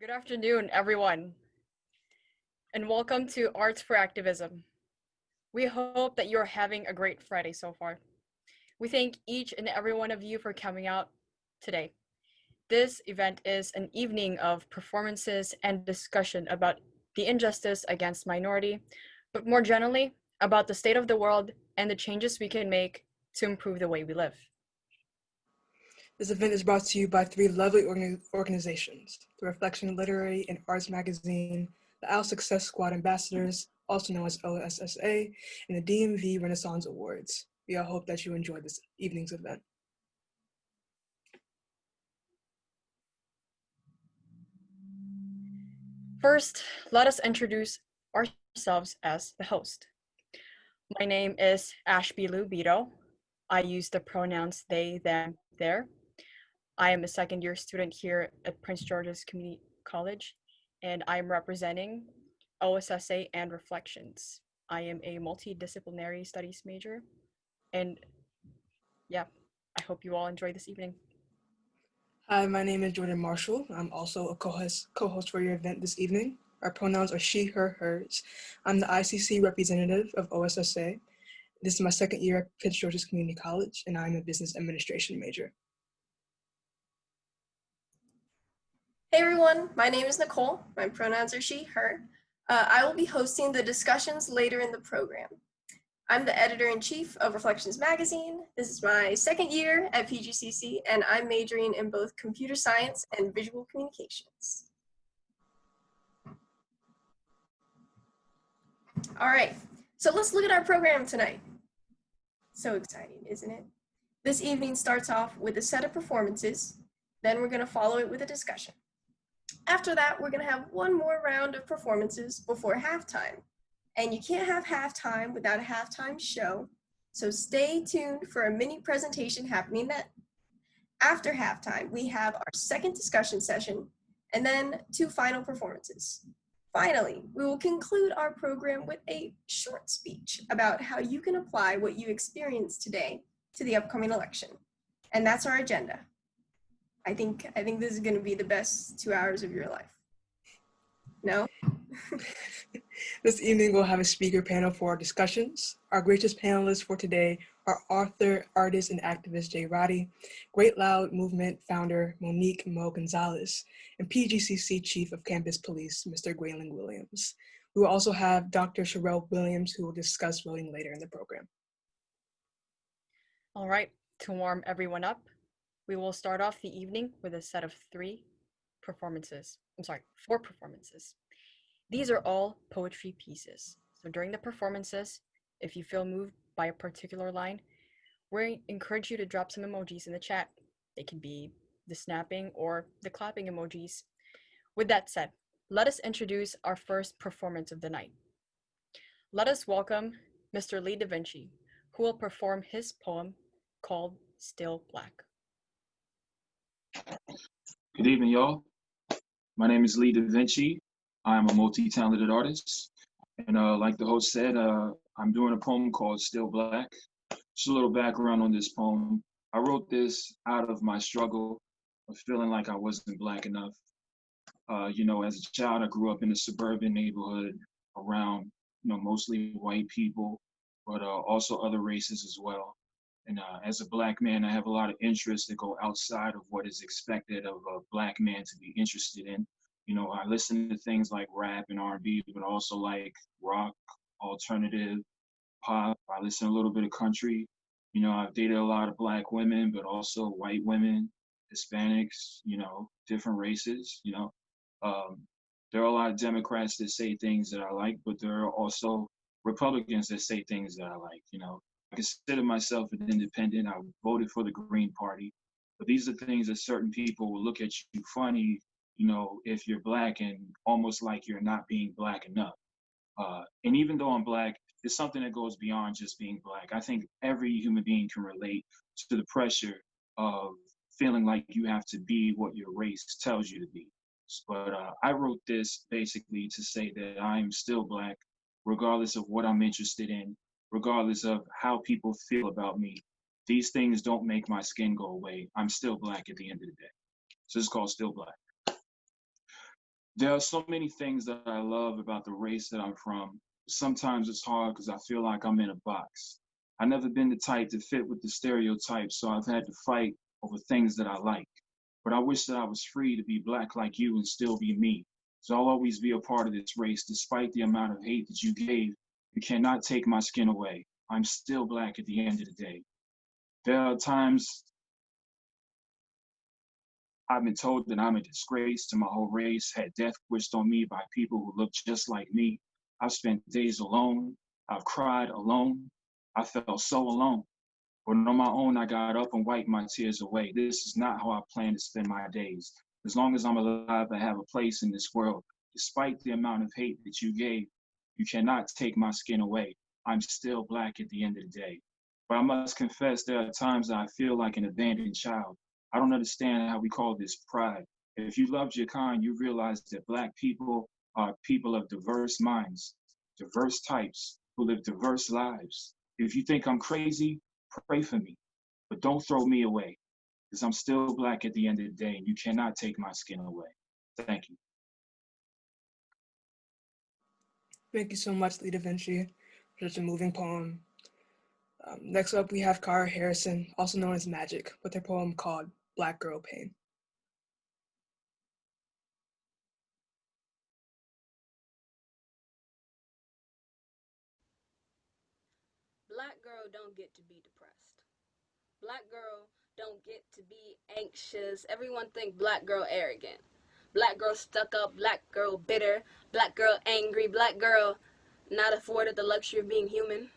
Good afternoon, everyone, and welcome to Arts for Activism. We hope that you're having a great Friday so far. We thank each and every one of you for coming out today. This event is an evening of performances and discussion about the injustice against minority, but more generally, about the state of the world and the changes we can make to improve the way we live. This event is brought to you by three lovely organizations: the Reflection Literary and Arts Magazine, the Owl Success Squad Ambassadors, also known as OSSA, and the DMV Renaissance Awards. We all hope that you enjoy this evening's event. First, let us introduce ourselves as the host. My name is Ashby Lou Bito. I use the pronouns they, them, their. I am a second-year student here at Prince George's Community College, and I am representing OSSA and Reflections. I am a multidisciplinary studies major, and yeah, I hope you all enjoy this evening. Hi, my name is Jordan Marshall. I'm also a co-host for your event this evening. Our pronouns are she, her, hers. I'm the ICC representative of OSSA. This is my second year at Prince George's Community College, and I'm a business administration major. Hey everyone, my name is Nicole. My pronouns are she, her. I will be hosting the discussions later in the program. I'm the editor-in-chief of Reflections Magazine. This is my second year at PGCC, and I'm majoring in both computer science and visual communications. All right, so let's look at our program tonight. So exciting, isn't it? This evening starts off with a set of performances, then we're gonna follow it with a discussion. After that, we're gonna have one more round of performances before halftime. And you can't have halftime without a halftime show, so stay tuned for a mini presentation happening then. After halftime, we have our second discussion session, and then two final performances. Finally, we will conclude our program with a short speech about how you can apply what you experienced today to the upcoming election. And that's our agenda. I think this is going to be the best 2 hours of your life. No? This evening we'll have a speaker panel for our discussions. Our gracious panelists for today are author, artist, and activist Jay Roddy, Great Loud Movement founder Monique Mo Gonzalez, and PGCC Chief of Campus Police, Mr. Grayling Williams. We will also have Dr. Sherelle Williams, who will discuss voting later in the program. All right, to warm everyone up, we will start off the evening with a set of four performances. These are all poetry pieces. So during the performances, if you feel moved by a particular line, we encourage you to drop some emojis in the chat. They can be the snapping or the clapping emojis. With that said, let us introduce our first performance of the night. Let us welcome Mr. Lee Da Vinci, who will perform his poem called Still Black. Good evening, y'all. My name is Lee Da Vinci. I'm a multi-talented artist. And like the host said, I'm doing a poem called Still Black. Just a little background on this poem. I wrote this out of my struggle of feeling like I wasn't Black enough. As a child, I grew up in a suburban neighborhood around, mostly white people, but also other races as well. And as a Black man, I have a lot of interests that go outside of what is expected of a Black man to be interested in. I listen to things like rap and R&B, but also like rock, alternative, pop. I listen a little bit of country. I've dated a lot of Black women, but also white women, Hispanics, different races. There are a lot of Democrats that say things that I like, but there are also Republicans that say things that I like. I consider myself an independent. I voted for the Green Party, but these are things that certain people will look at you funny, if you're Black, and almost like you're not being Black enough. And even though I'm Black, it's something that goes beyond just being Black. I think every human being can relate to the pressure of feeling like you have to be what your race tells you to be. But I wrote this basically to say that I'm still Black, regardless of what I'm interested in, regardless of how people feel about me. These things don't make my skin go away. I'm still Black at the end of the day. So it's called Still Black. There are so many things that I love about the race that I'm from. Sometimes it's hard because I feel like I'm in a box. I've never been the type to fit with the stereotypes, so I've had to fight over things that I like. But I wish that I was free to be black like you and still be me. So I'll always be a part of this race, despite the amount of hate that you gave. You cannot take my skin away. I'm still black at the end of the day. There are times I've been told that I'm a disgrace to my whole race, had death wished on me by people who look just like me. I've spent days alone. I've cried alone. I felt so alone. But on my own, I got up and wiped my tears away. This is not how I plan to spend my days. As long as I'm alive, I have a place in this world. Despite the amount of hate that you gave, you cannot take my skin away. I'm still black at the end of the day. But I must confess, there are times that I feel like an abandoned child. I don't understand how we call this pride. If you loved your kind, you realize that black people are people of diverse minds, diverse types, who live diverse lives. If you think I'm crazy, pray for me, but don't throw me away, because I'm still black at the end of the day, and you cannot take my skin away. Thank you. Thank you so much, Lee Da Vinci, for such a moving poem. Next up, we have Cara Harrison, also known as Magic, with her poem called Black Girl Pain. Black girl don't get to be depressed. Black girl don't get to be anxious. Everyone think black girl arrogant. Black girl stuck up, black girl bitter, black girl angry, black girl not afforded the luxury of being human,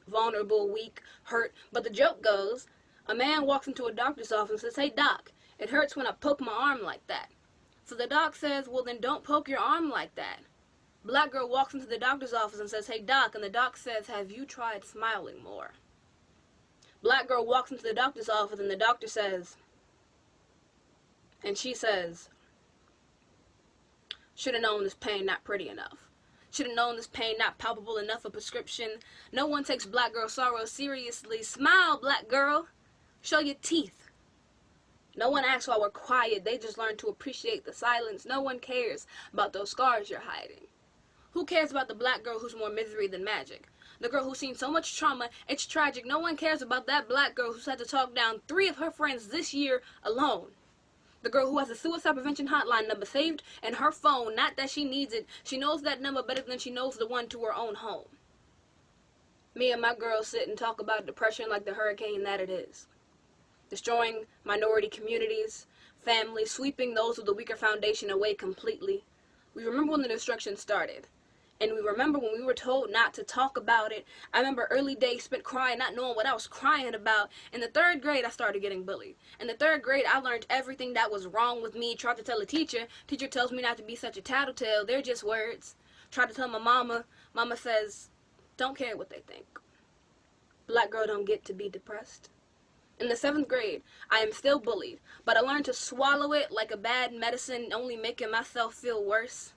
vulnerable, weak, hurt. But the joke goes, a man walks into a doctor's office and says, "Hey doc, it hurts when I poke my arm like that." So the doc says, "Well then don't poke your arm like that." Black girl walks into the doctor's office and says, "Hey doc," and the doc says, "Have you tried smiling more?" Black girl walks into the doctor's office and the doctor says, and she says, "Should have known this pain not pretty enough. Should have known this pain not palpable enough a prescription. No one takes black girl sorrow seriously. Smile, black girl. Show your teeth." No one asks why we're quiet. They just learn to appreciate the silence. No one cares about those scars you're hiding. Who cares about the black girl who's more misery than magic? The girl who's seen so much trauma, it's tragic. No one cares about that black girl who's had to talk down 3 of her friends this year alone. The girl who has a suicide prevention hotline number saved in her phone, not that she needs it. She knows that number better than she knows the one to her own home. Me and my girls sit and talk about depression like the hurricane that it is. Destroying minority communities, families, sweeping those with the weaker foundation away completely. We remember when the destruction started. And we remember when we were told not to talk about it. I remember early days spent crying, not knowing what I was crying about. In the 3rd grade, I started getting bullied. In the 3rd grade, I learned everything that was wrong with me. Tried to tell a teacher. Teacher tells me not to be such a tattletale. They're just words. Tried to tell my mama. Mama says, "Don't care what they think." Black girl don't get to be depressed. In the 7th grade, I am still bullied, but I learned to swallow it like a bad medicine, only making myself feel worse.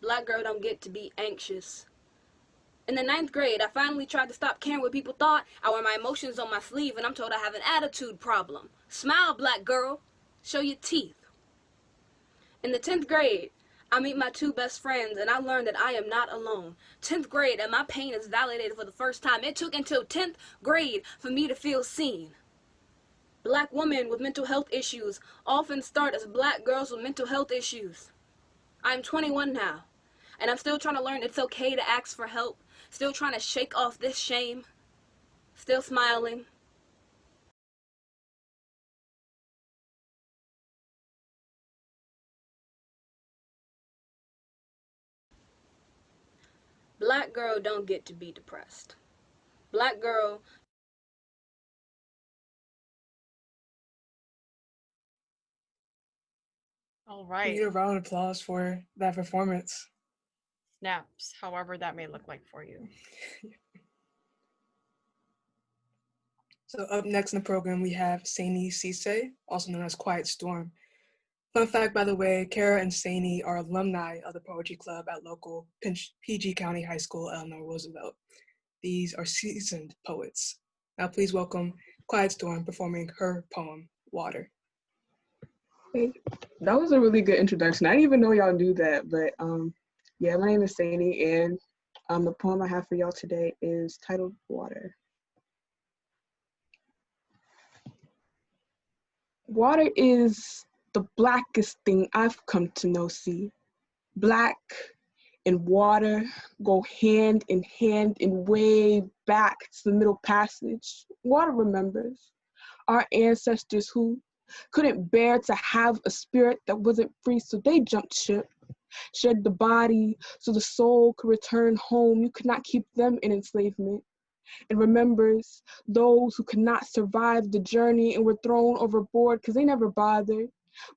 Black girl don't get to be anxious. In the 9th grade, I finally tried to stop caring what people thought. I wear my emotions on my sleeve and I'm told I have an attitude problem. Smile, black girl. Show your teeth. In the 10th grade, I meet my 2 best friends and I learned that I am not alone. 10th grade and my pain is validated for the first time. It took until 10th grade for me to feel seen. Black women with mental health issues often start as black girls with mental health issues. I'm 21 now, and I'm still trying to learn it's okay to ask for help, still trying to shake off this shame, still smiling. Black girl don't get to be depressed. Black girl. All We right. need a round of applause for that performance. Snaps, however that may look like for you. So up next in the program, we have Saini Cisse, also known as Quiet Storm. Fun fact, by the way, Kara and Saini are alumni of the Poetry Club at local PG County High School, Eleanor Roosevelt. These are seasoned poets. Now please welcome Quiet Storm performing her poem, Water. Hey, that was a really good introduction. I didn't even know y'all knew that, but yeah, my name is Sadie, and the poem I have for y'all today is titled Water. Water is the blackest thing I've come to know, see. Black and water go hand in hand and way back to the Middle Passage. Water remembers our ancestors who couldn't bear to have a spirit that wasn't free, so they jumped ship, shed the body so the soul could return home. You could not keep them in enslavement. And remembers those who could not survive the journey and were thrown overboard because they never bothered,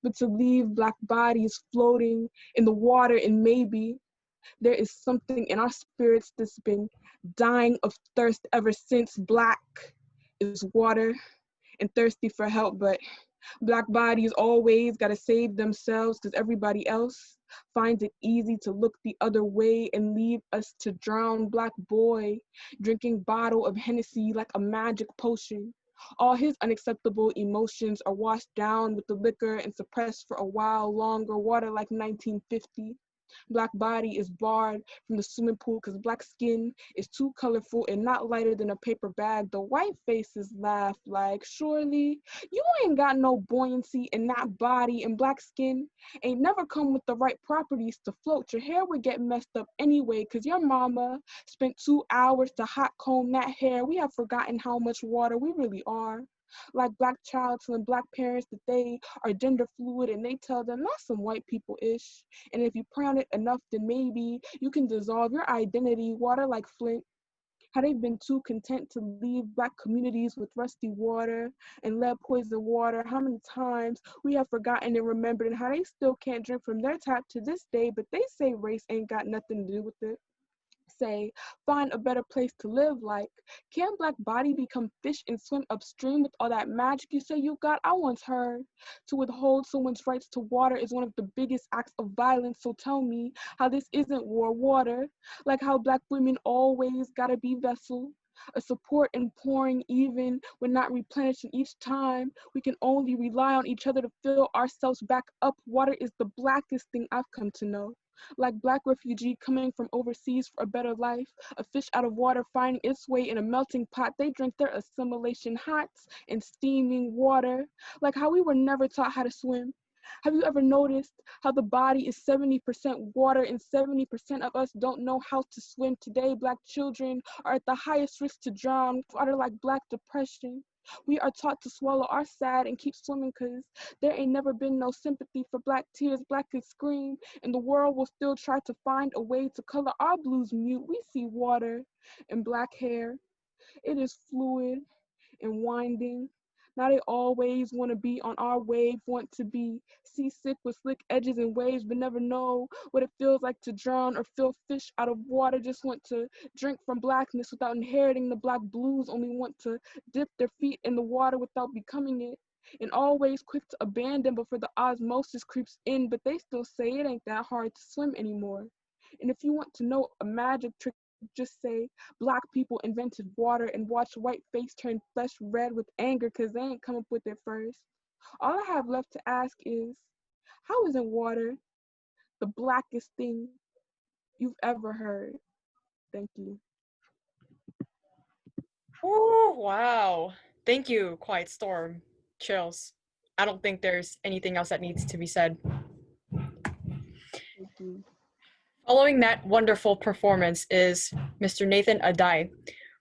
but to leave black bodies floating in the water. And maybe there is something in our spirits that's been dying of thirst ever since. Black is water and thirsty for help, but black bodies always gotta save themselves because everybody else finds it easy to look the other way and leave us to drown. Black boy drinking bottle of Hennessy like a magic potion. All his unacceptable emotions are washed down with the liquor and suppressed for a while longer. Water like 1950. Black body is barred from the swimming pool because black skin is too colorful and not lighter than a paper bag. The white faces laugh like, surely you ain't got no buoyancy in that body, and black skin ain't never come with the right properties to float. Your hair would get messed up anyway because your mama spent 2 hours to hot comb that hair. We have forgotten how much water we really are. Like black child telling black parents that they are gender fluid, and they tell them that's some white people-ish. And if you pray on it enough, then maybe you can dissolve your identity. Water like Flint. How they've been too content to leave black communities with rusty water and lead poison water. How many times we have forgotten and remembered, and how they still can't drink from their tap to this day, but they say race ain't got nothing to do with it. Say, find a better place to live. Like, can black body become fish and swim upstream with all that magic you say you got? I once heard to withhold someone's rights to water is one of the biggest acts of violence. So tell me how this isn't war. Water, like how black women always gotta be vessel, a support and pouring even when not replenishing each time. We can only rely on each other to fill ourselves back up. Water is the blackest thing I've come to know. Like black refugee coming from overseas for a better life, a fish out of water finding its way in a melting pot. They drink their assimilation hot and steaming water. Like how we were never taught how to swim. Have you ever noticed how the body is 70% water and 70% of us don't know how to swim? Today, black children are at the highest risk to drown. Water like black depression. We are taught to swallow our sad and keep swimming because there ain't never been no sympathy for black tears. Black could scream and the world will still try to find a way to color our blues mute. We see water and black hair. It is fluid and winding. Now they always want to be on our wave, want to be seasick with slick edges and waves, but never know what it feels like to drown or feel fish out of water. Just want to drink from blackness without inheriting the black blues, only want to dip their feet in the water without becoming it. And always quick to abandon before the osmosis creeps in, but they still say it ain't that hard to swim anymore. And if you want to know a magic trick, just say black people invented water and watch white face turn flesh red with anger because they ain't come up with it first. All I have left to ask is, how isn't water the blackest thing you've ever heard? Thank you. Oh, wow. Thank you, Quiet Storm. Chills. I don't think there's anything else that needs to be said. Thank you. Following that wonderful performance is Mr. Nathan Adai,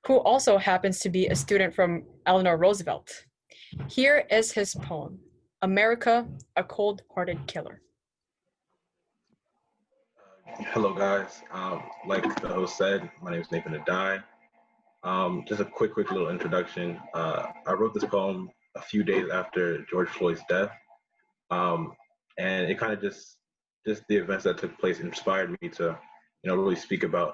who also happens to be a student from Eleanor Roosevelt. Here is his poem, America, a Cold-Hearted Killer. Hello, guys. Like the host said, my name is Nathan Adai. Just a quick little introduction. I wrote this poem a few days after George Floyd's death, and it kind of just the events that took place inspired me to, really speak about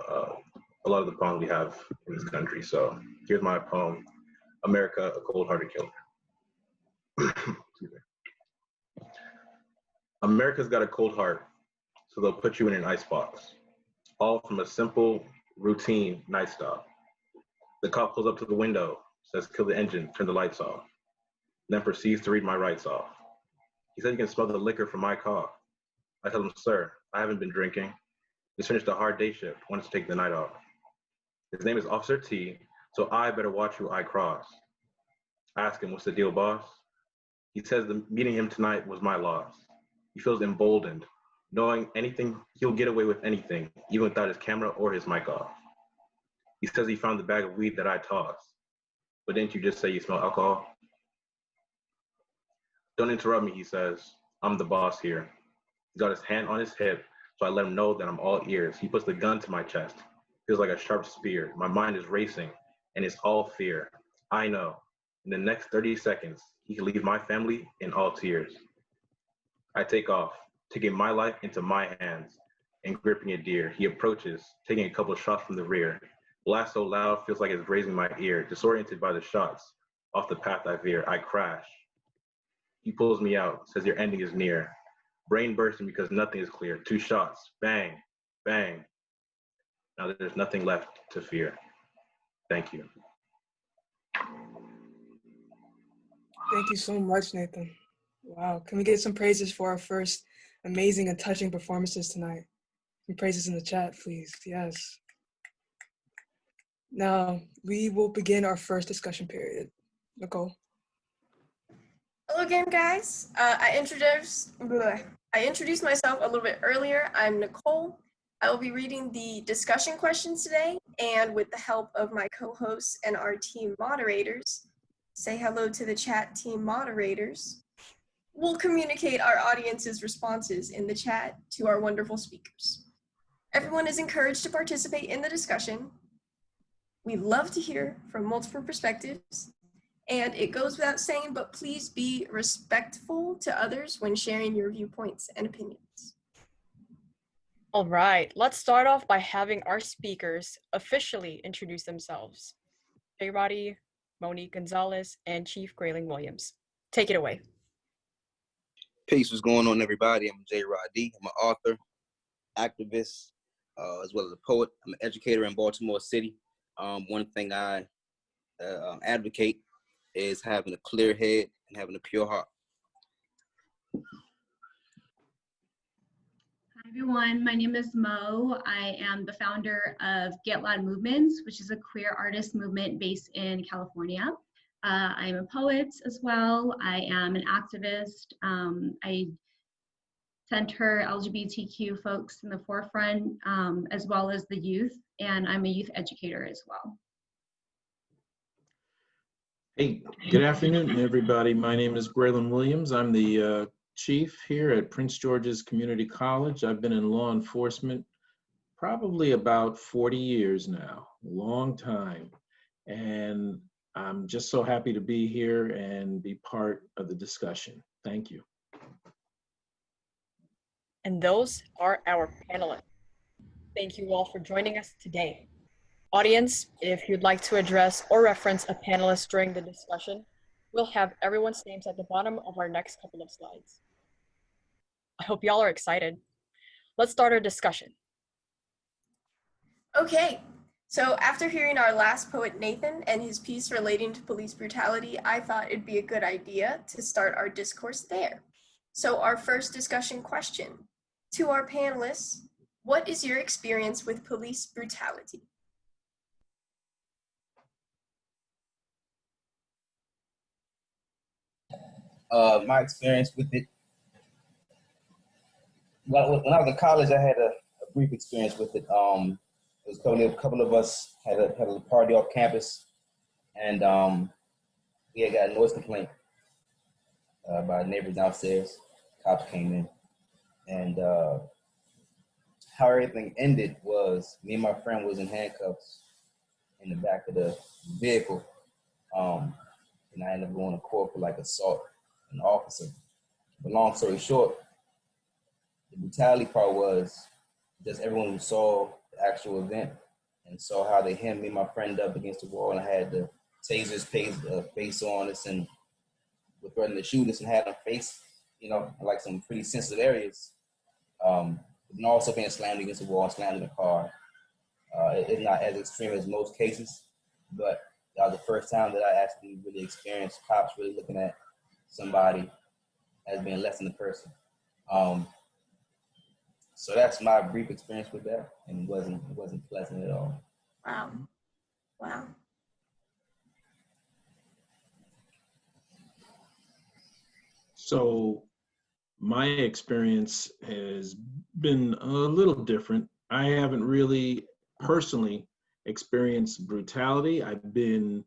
a lot of the problems we have in this country. So here's my poem, America, a Cold-Hearted Killer. Excuse me. America's got a cold heart, so they'll put you in an icebox, all from a simple, routine night stop. The cop pulls up to the window, says, "Kill the engine, turn the lights off," then proceeds to read my rights off. He said he can smell the liquor from my cough. I tell him, sir, I haven't been drinking. Just finished a hard day shift, wanted to take the night off. His name is Officer T, so I better watch who I cross. I ask him, what's the deal, boss? He says the meeting him tonight was my loss. He feels emboldened, knowing anything, he'll get away with anything, even without his camera or his mic off. He says he found the bag of weed that I tossed. But didn't you just say you smell alcohol? Don't interrupt me, he says. I'm the boss here. He's got his hand on his hip, so I let him know that I'm all ears. He puts the gun to my chest. Feels like a sharp spear. My mind is racing, and it's all fear. I know. In the next 30 seconds, he can leave my family in all tears. I take off, taking my life into my hands and gripping it dear. He approaches, taking a couple shots from the rear. Blast so loud, feels like it's grazing my ear. Disoriented by the shots, off the path I veer, I crash. He pulls me out, says your ending is near. Brain bursting because nothing is clear. 2 shots, bang, bang. Now there's nothing left to fear. Thank you. Thank you so much, Nathan. Wow. Can we get some praises for our first amazing and touching performances tonight? Some praises in the chat, please. Yes. Now, we will begin our first discussion period. Nicole. Hello again, guys. I introduced myself a little bit earlier. I'm Nicole. I will be reading the discussion questions today, and with the help of my co-hosts and our team moderators, say hello to the chat team moderators, we'll communicate our audience's responses in the chat to our wonderful speakers. Everyone is encouraged to participate in the discussion. We love to hear from multiple perspectives, and it goes without saying, but please be respectful to others when sharing your viewpoints and opinions. All right, let's start off by having our speakers officially introduce themselves. J. Roddy, Monique Gonzalez, and Chief Grayling Williams. Take it away. Peace, what's going on, everybody? I'm J. Roddy. I'm an author, activist, as well as a poet. I'm an educator in Baltimore City. One thing I advocate is having a clear head and having a pure heart. Hi everyone, my name is Mo. I am the founder of Get Loud Movements, which is a queer artist movement based in California. I am a poet as well. I am an activist. I center LGBTQ folks in the forefront, as well as the youth, and I'm a youth educator as well. Hey, good afternoon, everybody. My name is Grayling Williams. I'm the chief here at Prince George's Community College. I've been in law enforcement probably about 40 years now, a long time. And I'm just so happy to be here and be part of the discussion. Thank you. And those are our panelists. Thank you all for joining us today. Audience, if you'd like to address or reference a panelist during the discussion, we'll have everyone's names at the bottom of our next couple of slides. I hope y'all are excited. Let's start our discussion. Okay, so after hearing our last poet Nathan and his piece relating to police brutality, I thought it'd be a good idea to start our discourse there. So our first discussion question to our panelists: what is your experience with police brutality? My experience with it, well, when I was in college, I had a brief experience with it. It was a couple of us had a party off campus, and we had got a noise complaint by neighbors downstairs. Cops came in, and how everything ended was me and my friend was in handcuffs in the back of the vehicle, and I ended up going to court for like assault an officer. But long story short, the brutality part was just everyone who saw the actual event and saw how they hemmed me and my friend up against the wall, and I had the tasers face on us and were threatening to shoot us and had them face, like some pretty sensitive areas. And also being slammed against the wall, slammed in the car. It's not as extreme as most cases, but that was the first time that I actually really experienced cops really looking at somebody as being less than a person. So that's my brief experience with that, and it wasn't pleasant at all. Wow. Wow. So my experience has been a little different. I haven't really personally experienced brutality. I've been,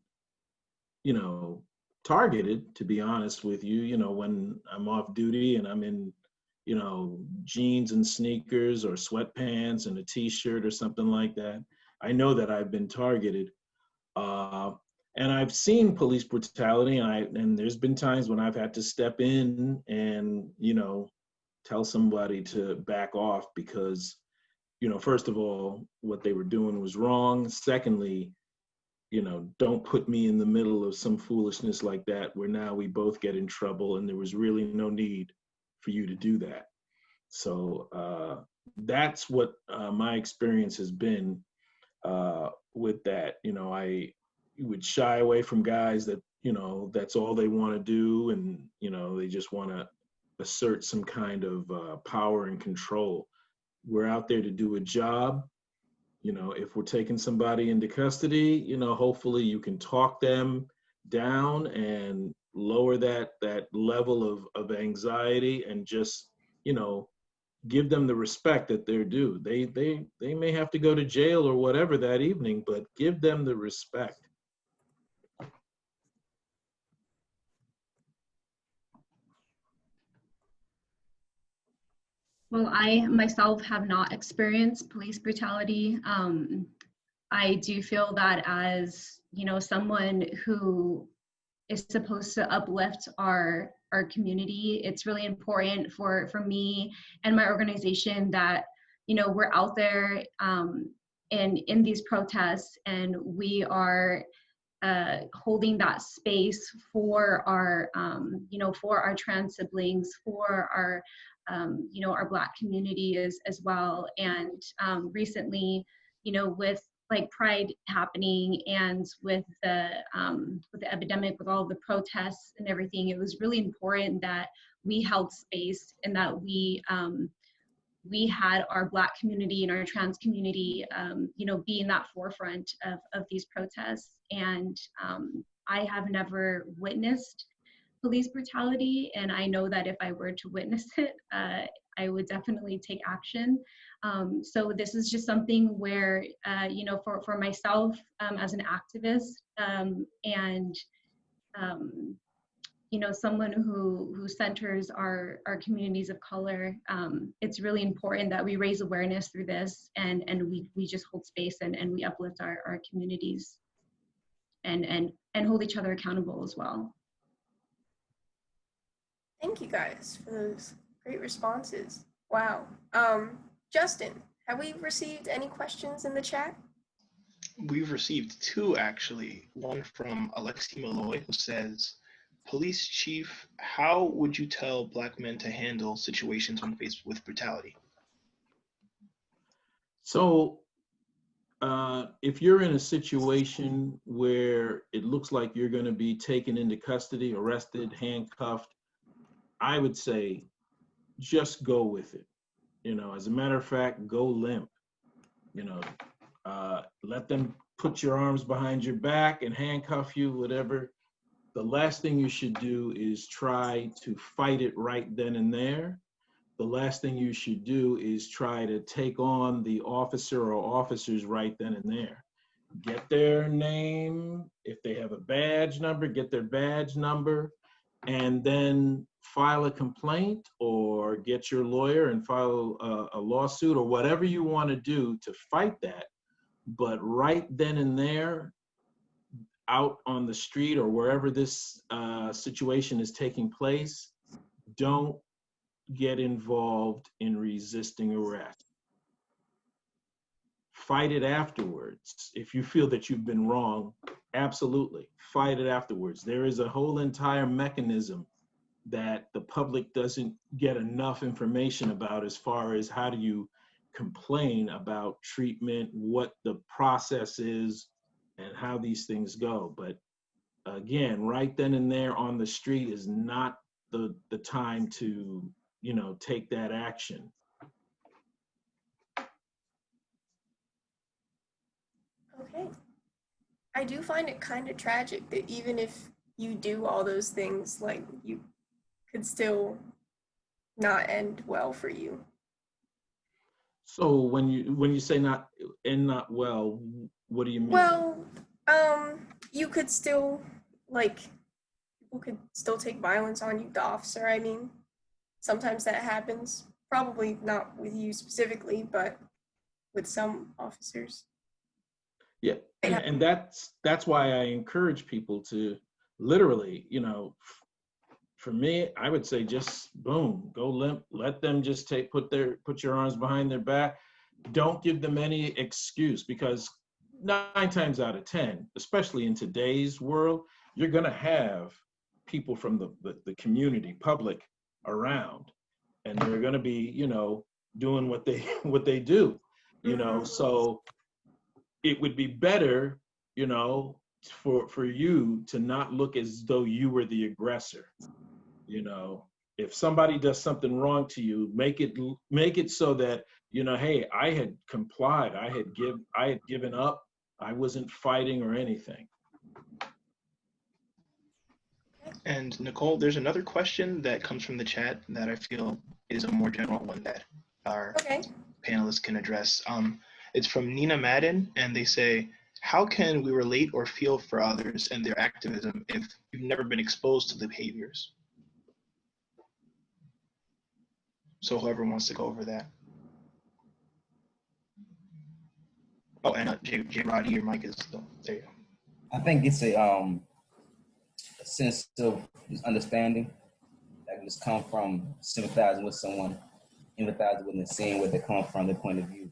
targeted, to be honest with you, when I'm off duty and I'm in, jeans and sneakers or sweatpants and a t-shirt or something like that. I know that I've been targeted. And I've seen police brutality, and there's been times when I've had to step in and, tell somebody to back off because, first of all, what they were doing was wrong. Secondly, don't put me in the middle of some foolishness like that where now we both get in trouble and there was really no need for you to do that. So that's what my experience has been with that. I would shy away from guys that, that's all they want to do, and, they just want to assert some kind of power and control. We're out there to do a job. If we're taking somebody into custody, hopefully you can talk them down and lower that level of anxiety and just, give them the respect that they're due. They may have to go to jail or whatever that evening, but give them the respect. Well, I myself have not experienced police brutality. I do feel that as, someone who is supposed to uplift our community, it's really important for me and my organization that, we're out there and in these protests, and we are holding that space for our, for our trans siblings, for our, our Black community as well. And recently, with like Pride happening and with the epidemic, with all the protests and everything, it was really important that we held space and that we had our Black community and our trans community, be in that forefront of these protests. And I have never witnessed police brutality, and I know that if I were to witness it, I would definitely take action. So this is just something where, for myself as an activist and someone who centers our communities of color, it's really important that we raise awareness through this, and we just hold space and we uplift our communities and hold each other accountable as well. Thank you guys for those great responses. Wow. Justin, have we received any questions in the chat? We've received two, actually. One from Alexi Malloy, who says, Police Chief, how would you tell Black men to handle situations when faced with brutality? So if you're in a situation where it looks like you're going to be taken into custody, arrested, handcuffed, I would say just go with it. As a matter of fact, go limp. Let them put your arms behind your back and handcuff you, whatever. The last thing you should do is try to fight it right then and there. The last thing you should do is try to take on the officer or officers right then and there. Get their name. If they have a badge number, get their badge number, and then file a complaint or get your lawyer and file a lawsuit or whatever you want to do to fight that. But right then and there, out on the street or wherever this situation is taking place, don't get involved in resisting arrest. Fight it afterwards. If you feel that you've been wrong, absolutely, fight it afterwards. There is a whole entire mechanism that the public doesn't get enough information about as far as how do you complain about treatment, what the process is, and how these things go. But again, right then and there on the street is not the time to, you know, take that action. Okay. I do find it kind of tragic that even if you do all those things, like you could still not end well for you. So when you say not well, what do you mean? Well, you could still, like, people could still take violence on you, the officer, I mean. Sometimes that happens. Probably not with you specifically, but with some officers. Yeah, and that's why I encourage people to literally, you know, for me, I would say just boom, go limp, let them just put your arms behind their back. Don't give them any excuse, because 9 times out of 10, especially in today's world, you're gonna have people from the community, public around, and they're gonna be, you know, doing what they do, you know. So it would be better, you know, for you to not look as though you were the aggressor. You know, if somebody does something wrong to you, make it so that, you know, hey, I had complied, I had given up, I wasn't fighting or anything. And Nicole, there's another question that comes from the chat that I feel is a more general one that our panelists can address. It's from Nina Madden, and they say, how can we relate or feel for others and their activism if you've never been exposed to the behaviors? So whoever wants to go over that. Oh, and J. Roddy, your mic is still, there you go. I think it's a sense of understanding that can just come from sympathizing with someone, empathizing with them, seeing where they come from, their point of view.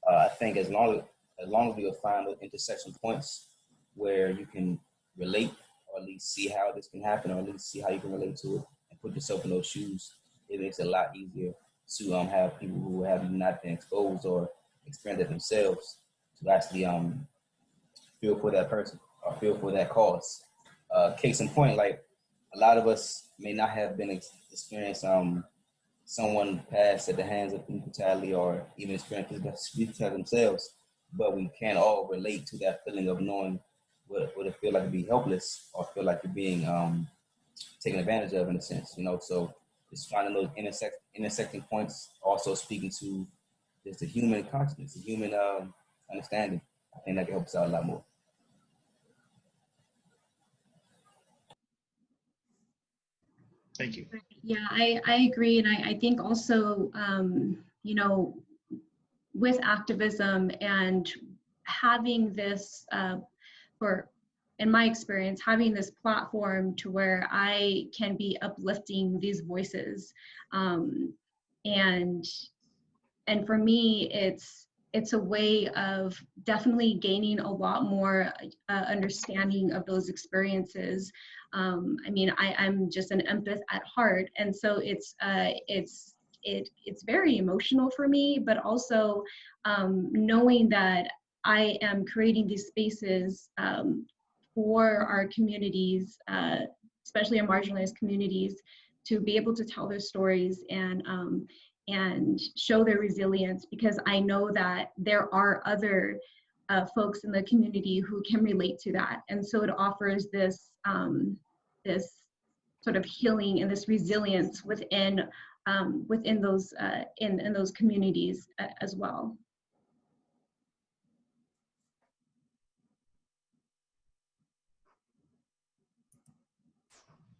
I think as long as we will find those intersection points where you can relate, or at least see how this can happen, or at least see how you can relate to it and put yourself in those shoes, it makes it a lot easier to have people who have not been exposed or experienced it themselves to actually feel for that person or feel for that cause. Case in point, like a lot of us may not have been experienced someone passed at the hands of police brutality or even experienced police brutality themselves, but we can all relate to that feeling of knowing what it feel like to be helpless or feel like you're being taken advantage of in a sense, you know. So it's finding those intersecting points, also speaking to just the human consciousness, the human understanding. I think that can help us out a lot more. Thank you. Yeah, I agree. And I think also, you know, with activism and having this, in my experience, having this platform to where I can be uplifting these voices. And for me, it's a way of definitely gaining a lot more understanding of those experiences. I mean, I'm just an empath at heart, and so it's very emotional for me, but also knowing that I am creating these spaces for our communities, especially our marginalized communities, to be able to tell their stories and show their resilience, because I know that there are other folks in the community who can relate to that. And so it offers this this sort of healing and this resilience within those in those communities as well.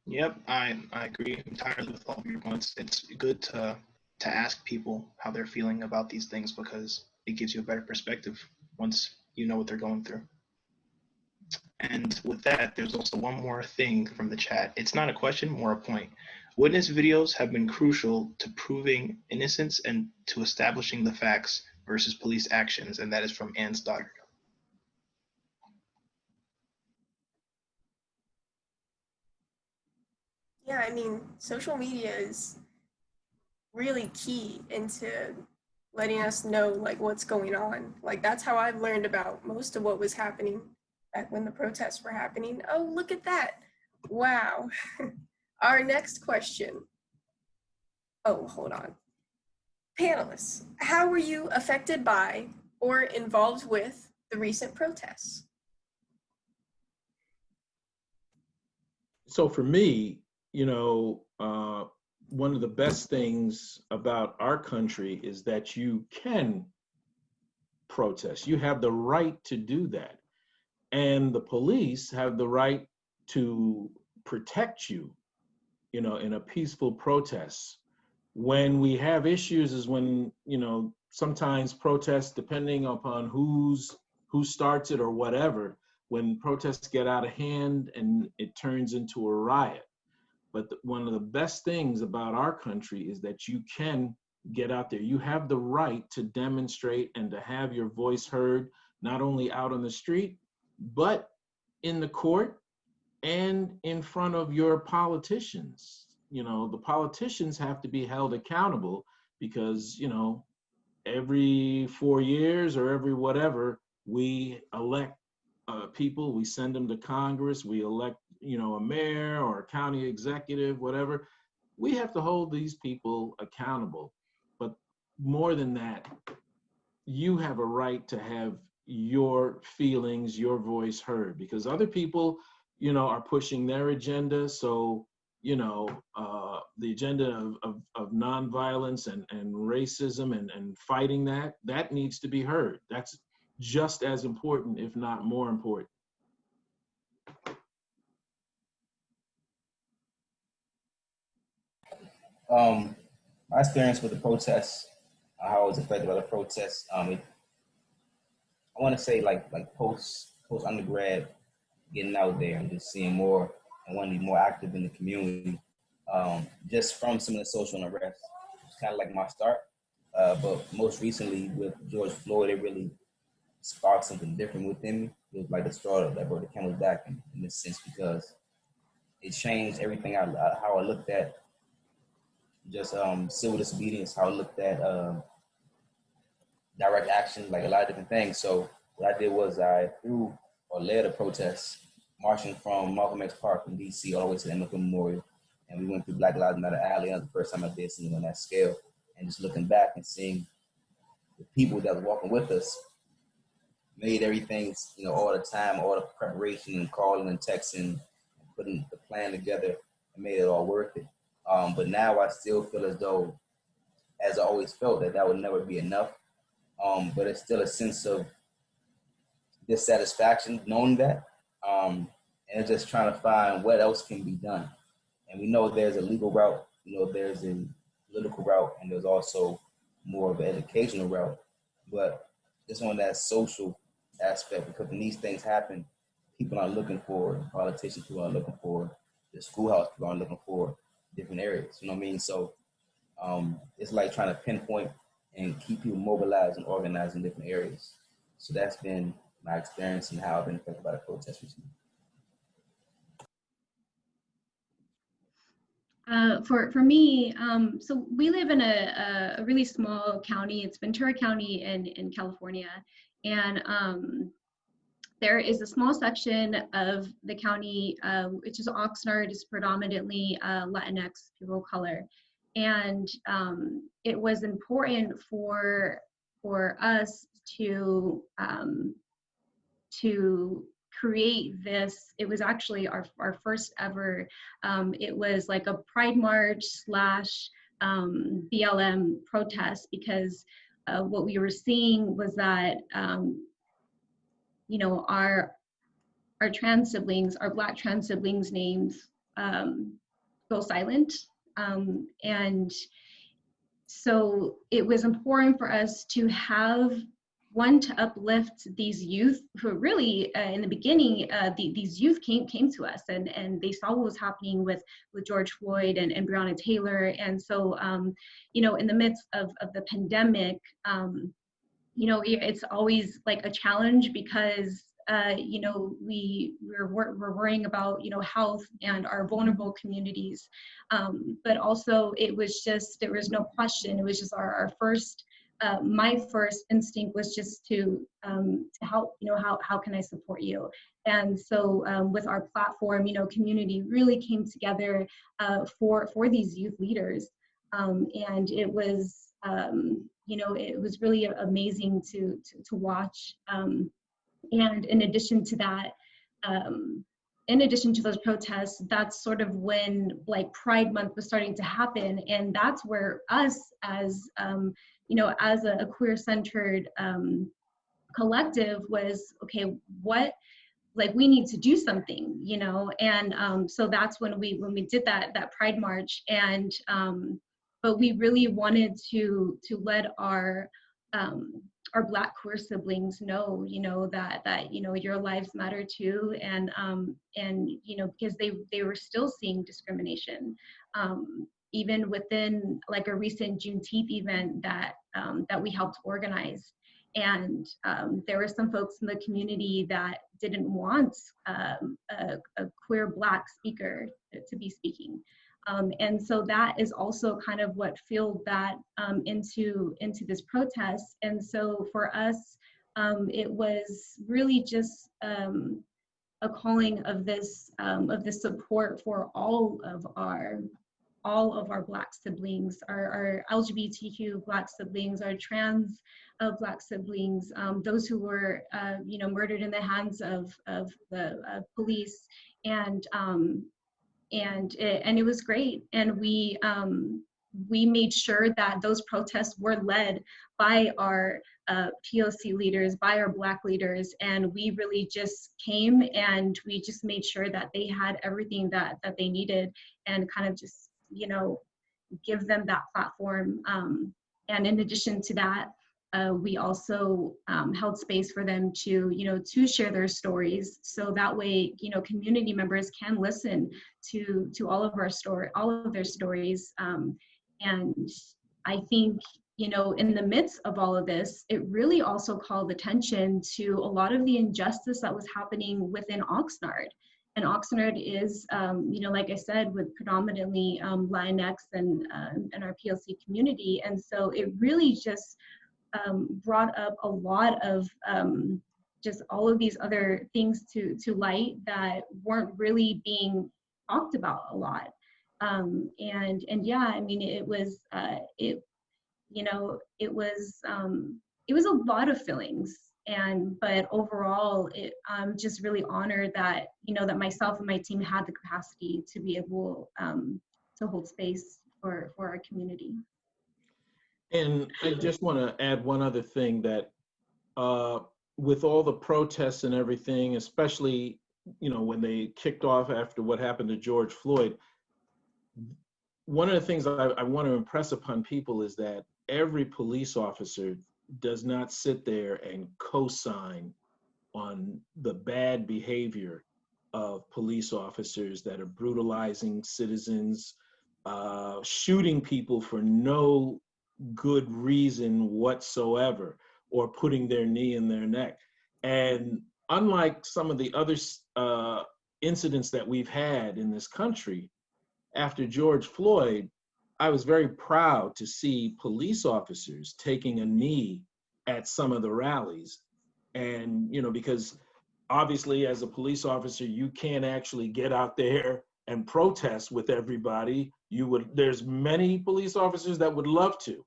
Yep, I agree entirely with all of your points. It's good to ask people how they're feeling about these things, because it gives you a better perspective once you know what they're going through. And with that, there's also one more thing from the chat. It's not a question, more a point. Witness videos have been crucial to proving innocence and to establishing the facts versus police actions, and that is from Ann Stoddard. Yeah, I mean, social media is really key into letting us know like what's going on. Like that's how I've learned about most of what was happening back when the protests were happening. Oh, look at that. Wow. Our next question. Oh, hold on. Panelists, how were you affected by or involved with the recent protests? So for me, one of the best things about our country is that you can protest. You have the right to do that. And the police have the right to protect you, in a peaceful protest. When we have issues is when, sometimes protests, depending upon who starts it or whatever, when protests get out of hand and it turns into a riot. But one of the best things about our country is that you can get out there. You have the right to demonstrate and to have your voice heard, not only out on the street, but in the court and in front of your politicians. The politicians have to be held accountable because, every 4 years or every whatever, we elect people, we send them to Congress, we elect, a mayor or a county executive, whatever. We have to hold these people accountable. But more than that, you have a right to have your feelings, your voice heard, because other people, are pushing their agenda. So, the agenda of nonviolence and racism and fighting that needs to be heard. That's just as important, if not more important. My experience with the protests, how I was affected by the protests, I want to say like post undergrad, getting out there and just seeing more and wanting to be more active in the community, just from some of the social unrest. It's kind of like my start, but most recently with George Floyd, it really sparked something different within me. It was like the straw that brought the camel's back in this sense, because it changed everything. How I looked at just civil disobedience, how I looked at direct action, like a lot of different things. So what I did was I threw or led a protest marching from Malcolm X Park in DC all the way to the MLK Memorial. And we went through Black Lives Matter Alley. That was the first time I did something on that scale. And just looking back and seeing the people that was walking with us made everything, all the time, all the preparation and calling and texting, and putting the plan together, and made it all worth it. But now I still feel as though, as I always felt, that would never be enough. But it's still a sense of dissatisfaction knowing that. And it's just trying to find what else can be done. And we know there's a legal route, there's a political route, and there's also more of an educational route. But it's on that social aspect, because when these things happen, people aren't looking for politicians, people aren't looking for the schoolhouse, people aren't looking for different areas. You know what I mean? So it's like trying to pinpoint and keep people mobilized and organized in different areas. So that's been my experience and how I've been affected by the protests recently. For me, so we live in a really small county. It's Ventura County in California. And there is a small section of the county, which is Oxnard, is predominantly Latinx people of color. And it was important for us to create this. It was actually our first ever, it was like a Pride March / BLM protest, because what we were seeing was that, our trans siblings, our Black trans siblings' names go silent. And so it was important for us to have one, to uplift these youth who really, in the beginning, these youth came to us, and they saw what was happening with George Floyd and Breonna Taylor. And so, in the midst of the pandemic, it's always like a challenge, because we're worrying about health and our vulnerable communities, but also there was no question, it was just our first my first instinct was just to help, how can I support you? And so with our platform, community really came together for these youth leaders. And it was, it was really amazing to watch. And in addition to that, in addition to those protests, that's sort of when like Pride Month was starting to happen. And that's where us as, as a queer-centered collective was, okay, what, like we need to do something, and so that's when we did that Pride March, and but we really wanted to let our Black queer siblings know, that your lives matter too, and because they were still seeing discrimination, even within like a recent Juneteenth event that we helped organize. And there were some folks in the community that didn't want a queer Black speaker to be speaking. And so that is also kind of what fueled that into this protest. And so for us, it was really just a calling of this support for all of our Black siblings, our LGBTQ Black siblings, our trans Black siblings, those who were, murdered in the hands of the police, and it was great. And we made sure that those protests were led by our POC leaders, by our Black leaders, and we really just came and we just made sure that they had everything that they needed, and kind of just give them that platform. And in addition to that, we also held space for them to share their stories, so that way community members can listen to all of their stories. And I think in the midst of all of this, it really also called attention to a lot of the injustice that was happening within Oxnard. And Oxnard is, like I said, with predominantly Latinx and our PLC community. And so it really just brought up a lot of just all of these other things to light that weren't really being talked about a lot. And yeah, I mean, it was it was a lot of feelings. But overall, I'm just really honored that that myself and my team had the capacity to be able to hold space for our community. And I just want to add one other thing, that with all the protests and everything, especially when they kicked off after what happened to George Floyd, one of the things I want to impress upon people is that every police officer does not sit there and co-sign on the bad behavior of police officers that are brutalizing citizens, shooting people for no good reason whatsoever, or putting their knee in their neck. And unlike some of the other incidents that we've had in this country, after George Floyd, I was very proud to see police officers taking a knee at some of the rallies. And, because obviously as a police officer, you can't actually get out there and protest with everybody. There's many police officers that would love to,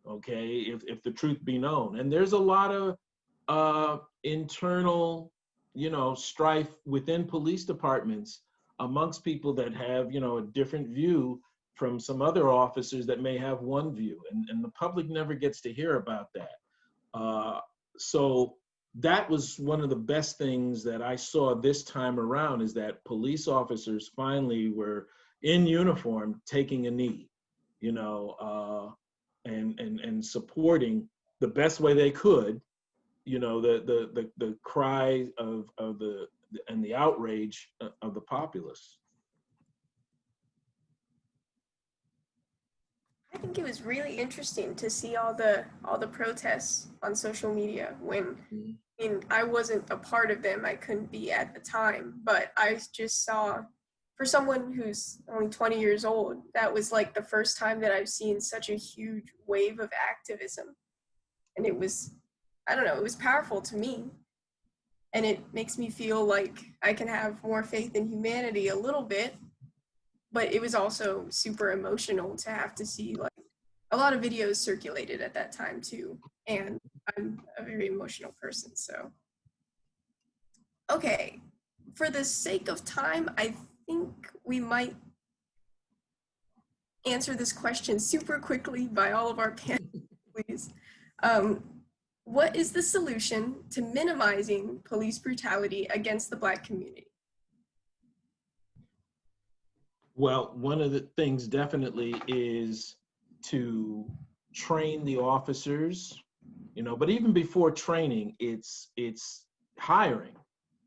okay, if the truth be known. And there's a lot of internal, strife within police departments amongst people that have, a different view from some other officers that may have one view, and the public never gets to hear about that. So that was one of the best things that I saw this time around, is that police officers finally were in uniform taking a knee, and supporting the best way they could, the cry of the outrage of the populace. I think it was really interesting to see all the protests on social media when I wasn't a part of them. I couldn't be at the time, but I just saw, for someone who's only 20 years old, that was like the first time that I've seen such a huge wave of activism And it was, I don't know, it was powerful to me. And it makes me feel like I can have more faith in humanity a little bit. But it was also super emotional to have to see like a lot of videos circulated at that time too. And I'm a very emotional person, so. Okay, for the sake of time, I think we might answer this question super quickly by all of our panelists, please. What is the solution to minimizing police brutality against the Black community? Well, one of the things definitely is to train the officers, you know, but even before training, it's hiring.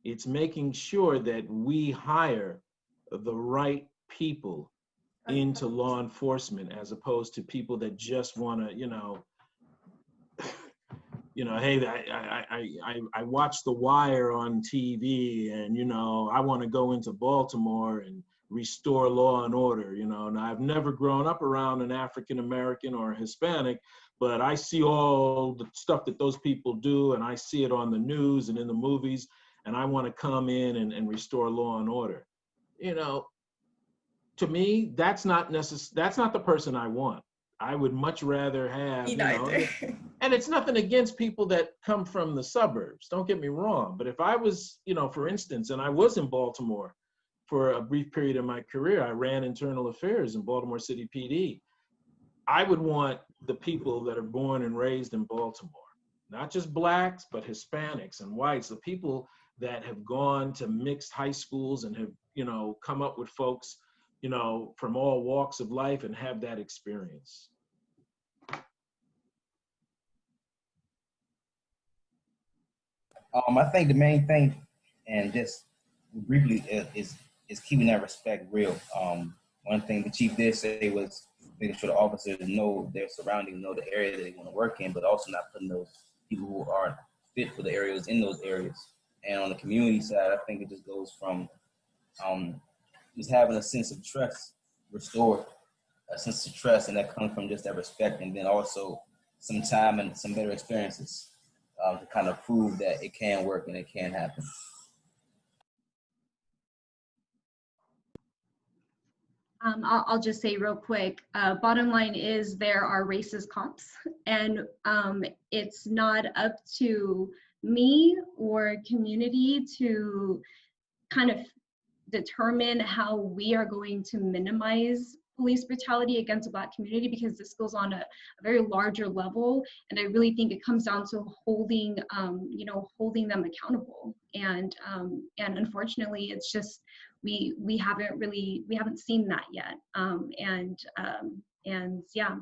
It's making sure that we hire the right people into law enforcement as opposed to people that just want to, hey, I watch The Wire on TV, and I want to go into Baltimore and restore law and order. And I've never grown up around an African American or a Hispanic, but I see all the stuff that those people do, and I see it on the news and in the movies, and I want to come in and restore law and order. To me, that's not the person I want. I would much rather have, Me neither. And it's nothing against people that come from the suburbs, don't get me wrong. But if I was, for instance, and I was in Baltimore for a brief period of my career, I ran internal affairs in Baltimore City PD. I would want the people that are born and raised in Baltimore, not just Blacks, but Hispanics and whites, the people that have gone to mixed high schools and have, come up with folks, from all walks of life and have that experience. I think the main thing, and just briefly, is keeping that respect real. One thing the chief did say was making sure the officers know their surroundings, know the area that they want to work in, but also not putting those people who aren't fit for the areas in those areas. And on the community side, I think it just goes from just having a sense of trust restored, a sense of trust, and that comes from just that respect, and then also some time and some better experiences to kind of prove that it can work and it can happen. I'll just say real quick, bottom line is there are racist cops, and it's not up to me or community to kind of determine how we are going to minimize police brutality against the Black community, because this goes on a very larger level, and I really think it comes down to holding holding them accountable, and unfortunately it's just we haven't seen that yet, and yeah,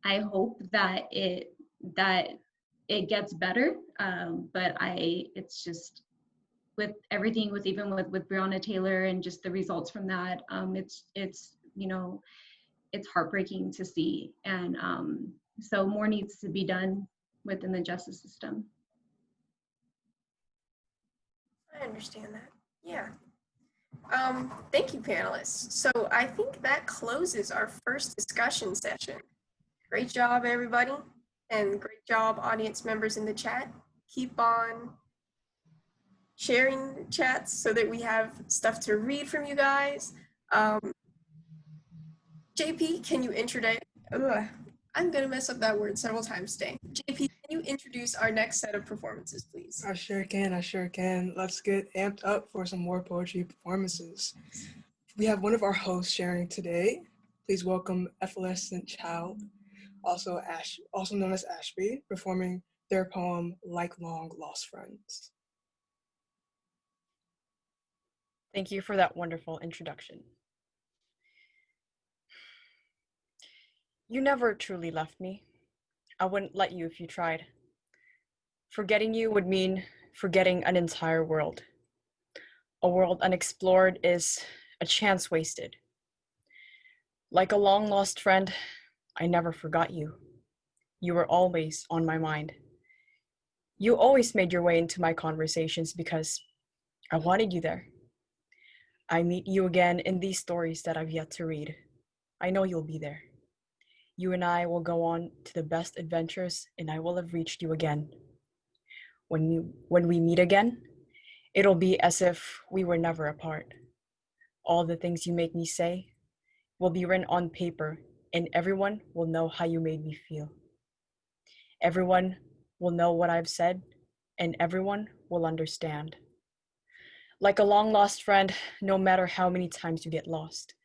I hope that it gets better, but it's just with everything, with Breonna Taylor and just the results from that, it's heartbreaking to see, and so more needs to be done within the justice system. I understand that. Yeah. Thank you, panelists. So I think that closes our first discussion session. Great job, everybody, and great job, audience members in the chat. Keep on sharing chats so that we have stuff to read from you guys. JP, can you introduce? I'm gonna mess up that word several times today. JP, can you introduce our next set of performances, please? I sure can. Let's get amped up for some more poetry performances. We have one of our hosts sharing today. Please welcome Effervescent Child, also known as Ashby, performing their poem, Like Long Lost Friends. Thank you for that wonderful introduction. You never truly left me. I wouldn't let you if you tried. Forgetting you would mean forgetting an entire world. A world unexplored is a chance wasted. Like a long lost friend, I never forgot you. You were always on my mind. You always made your way into my conversations because I wanted you there. I meet you again in these stories that I've yet to read. I know you'll be there. You and I will go on to the best adventures, and I will have reached you again. When we meet again, it'll be as if we were never apart. All the things you make me say will be written on paper, and everyone will know how you made me feel. Everyone will know what I've said, and everyone will understand. Like a long lost friend, no matter how many times you get lost,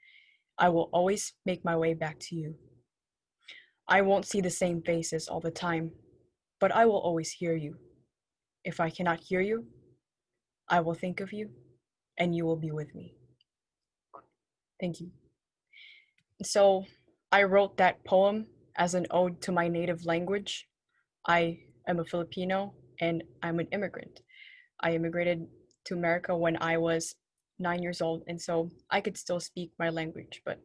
I will always make my way back to you. I won't see the same faces all the time, but I will always hear you. If I cannot hear you, I will think of you, and you will be with me. Thank you. So I wrote that poem as an ode to my native language. I am a Filipino and I'm an immigrant. I immigrated to America when I was 9 years old, and so I could still speak my language. But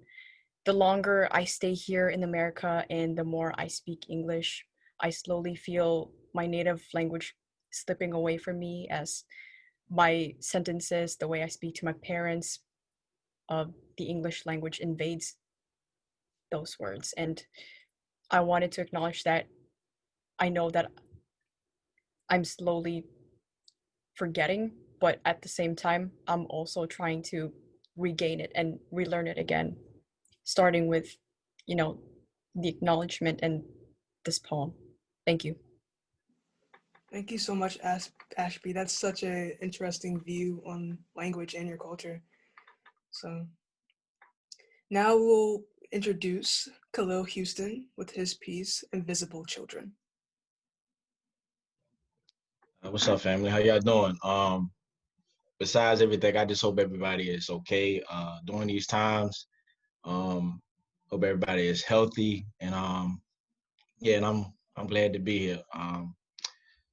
the longer I stay here in America and the more I speak English, I slowly feel my native language slipping away from me as my sentences, the way I speak to my parents, the English language invades those words. And I wanted to acknowledge that I know that I'm slowly forgetting, but at the same time, I'm also trying to regain it and relearn it again, starting with, the acknowledgement and this poem. Thank you. Thank you so much, Ashby. That's such an interesting view on language and your culture. So now we'll introduce Khalil Houston with his piece, Invisible Children. What's up, family? How y'all doing? Besides everything, I just hope everybody is okay during these times. Hope everybody is healthy, and yeah, and I'm glad to be here.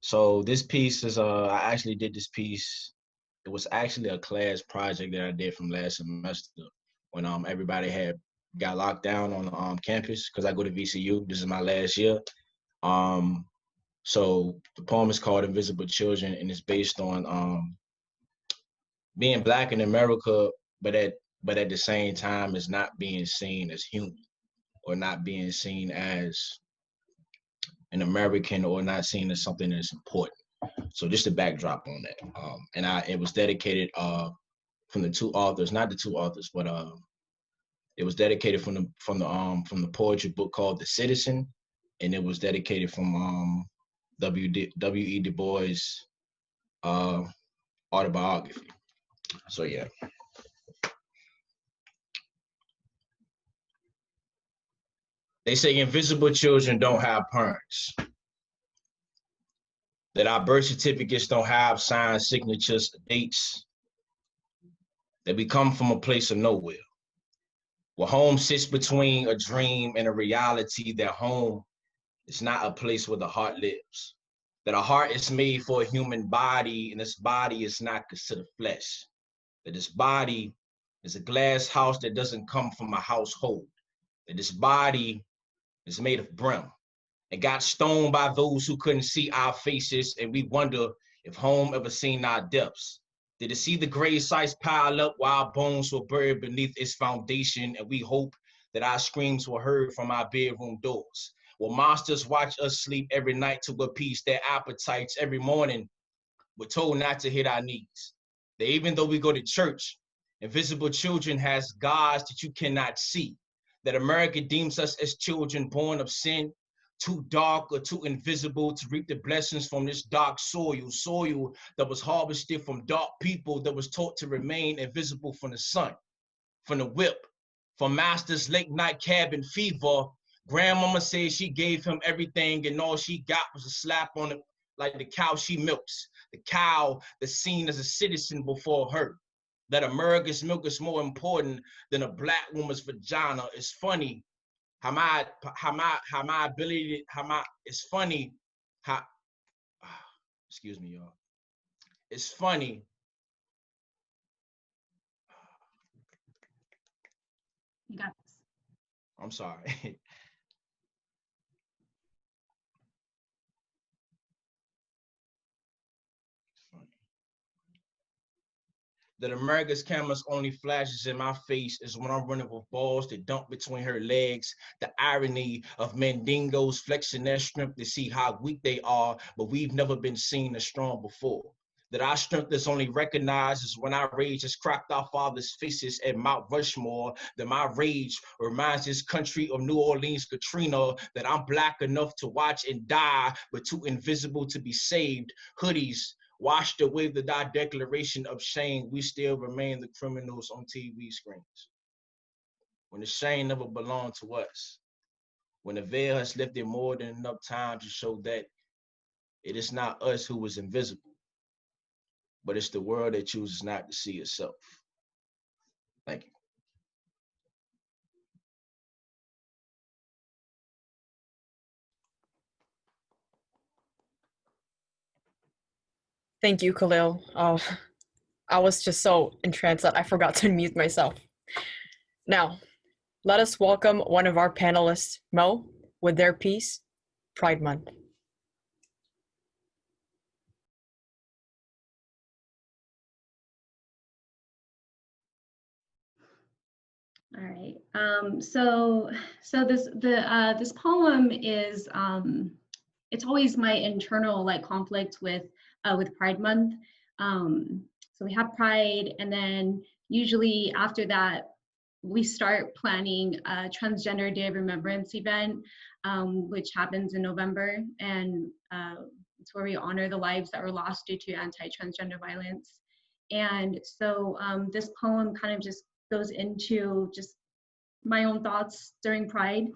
So this piece is I actually did this piece. It was actually a class project that I did from last semester when everybody had got locked down on the campus because I go to VCU. This is my last year. So the poem is called Invisible Children, and it's based on being Black in America, but at the same time is not being seen as human or not being seen as an American or not seen as something that's important. So just a backdrop on that. And it was dedicated from the two authors, not the two authors, but it was dedicated from the poetry book called The Citizen, and it was dedicated from W.E. Du Bois' autobiography. So yeah. They say invisible children don't have parents. That our birth certificates don't have signed signatures, dates. That we come from a place of nowhere. Where home sits between a dream and a reality, that home is not a place where the heart lives. That a heart is made for a human body, and this body is not considered flesh. That this body is a glass house that doesn't come from a household. That this body is made of brim and got stoned by those who couldn't see our faces, and we wonder if home ever seen our depths. Did it see the grave sites pile up while our bones were buried beneath its foundation, and we hope that our screams were heard from our bedroom doors? Will monsters watch us sleep every night to appease their appetites? Every morning, we're told not to hit our knees. That even though we go to church, invisible children has gods that you cannot see. That America deems us as children born of sin, too dark or too invisible to reap the blessings from this dark soil that was harvested from dark people, that was taught to remain invisible from the sun, from the whip, from master's late night cabin fever. Grandmama said she gave him everything and all she got was a slap on it, like the cow she milks, the cow that's seen as a citizen before her. That America's milk is more important than a Black woman's vagina. It's funny it's funny how, excuse me, y'all. It's funny. You got this. I'm sorry. That America's cameras only flashes in my face is when I'm running with balls that dump between her legs. The irony of Mandingos flexing their strength to see how weak they are, but we've never been seen as strong before. That our strength is only recognized is when our rage has cracked our fathers' faces at Mount Rushmore. That my rage reminds this country of New Orleans Katrina. That I'm black enough to watch and die, but too invisible to be saved. Hoodies washed away the declaration of shame, we still remain the criminals on TV screens. When the shame never belonged to us. When the veil has lifted more than enough time to show that it is not us who is invisible, but it's the world that chooses not to see itself. Thank you. Thank you, Khalil. I was just so entranced that I forgot to mute myself. Now, let us welcome one of our panelists, Mo, with their piece, Pride Month. All right. So this poem is it's always my internal like conflict with Pride Month. So we have Pride, and then usually after that we start planning a Transgender Day of Remembrance event, which happens in November, and it's where we honor the lives that were lost due to anti-transgender violence. And so this poem kind of just goes into just my own thoughts during Pride.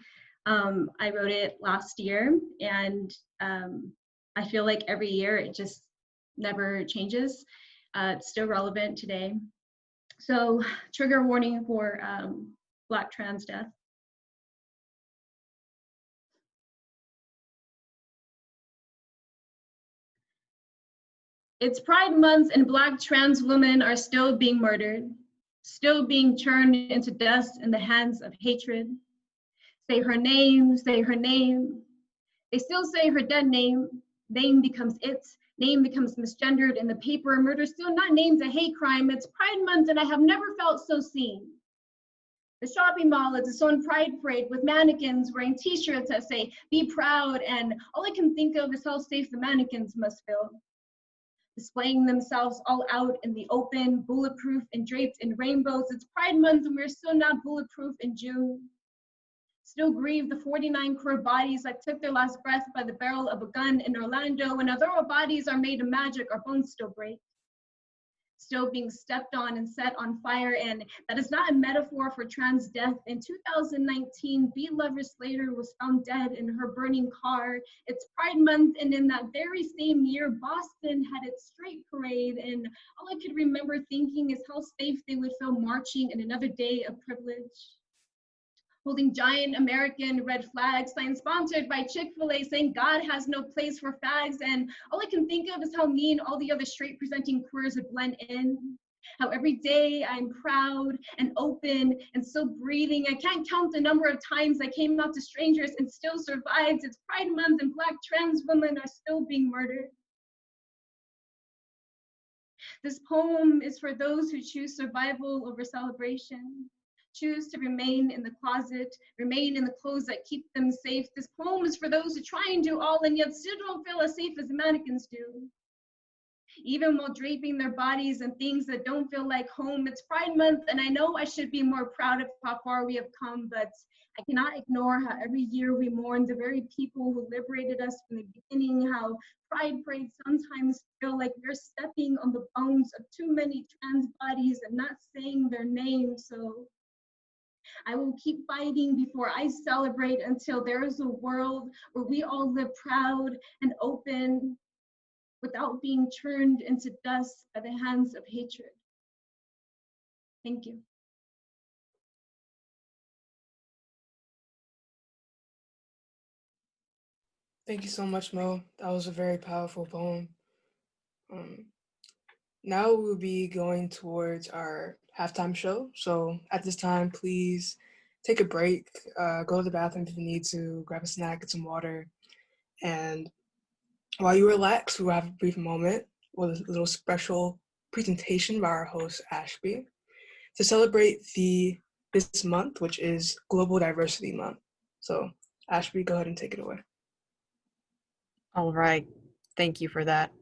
I wrote it last year, and I feel like every year it just never changes. It's still relevant today. So, trigger warning for Black trans death. It's Pride Month and Black trans women are still being murdered, still being turned into dust in the hands of hatred. Say her name, say her name. They still say her dead name. Name becomes its, name becomes misgendered in the paper. Murder still not named a hate crime. It's Pride Month and I have never felt so seen. The shopping mall is its own pride parade with mannequins wearing t-shirts that say, be proud, and all I can think of is how safe the mannequins must feel. Displaying themselves all out in the open, bulletproof and draped in rainbows. It's Pride Month and we're still not bulletproof in June. Still grieve the 49 queer bodies that took their last breath by the barrel of a gun in Orlando, and although our bodies are made of magic, our bones still break. Still being stepped on and set on fire, and that is not a metaphor for trans death. In 2019, B. Lover Slater was found dead in her burning car. It's Pride Month, and in that very same year, Boston had its straight parade, and all I could remember thinking is how safe they would feel marching in another day of privilege. Holding giant American red flags, signs sponsored by Chick-fil-A saying God has no place for fags, and all I can think of is how me and all the other straight presenting queers would blend in. How every day I'm proud and open and still breathing. I can't count the number of times I came out to strangers and still survived. It's Pride Month and Black trans women are still being murdered. This poem is for those who choose survival over celebration. Choose to remain in the closet, remain in the clothes that keep them safe. This poem is for those who try and do all and yet still don't feel as safe as the mannequins do. Even while draping their bodies in things that don't feel like home. It's Pride Month, and I know I should be more proud of how far we have come, but I cannot ignore how every year we mourn the very people who liberated us from the beginning, how Pride parades sometimes feel like we're stepping on the bones of too many trans bodies and not saying their names. So I will keep fighting before I celebrate until there is a world where we all live proud and open without being turned into dust by the hands of hatred. Thank you. Thank you so much, Mo. That was a very powerful poem. Now we'll be going towards our halftime show. So at this time, please take a break, go to the bathroom if you need to, grab a snack, get some water. And while you relax, we'll have a brief moment with a little special presentation by our host, Ashby, to celebrate this month, which is Global Diversity Month. So Ashby, go ahead and take it away. All right. Thank you for that.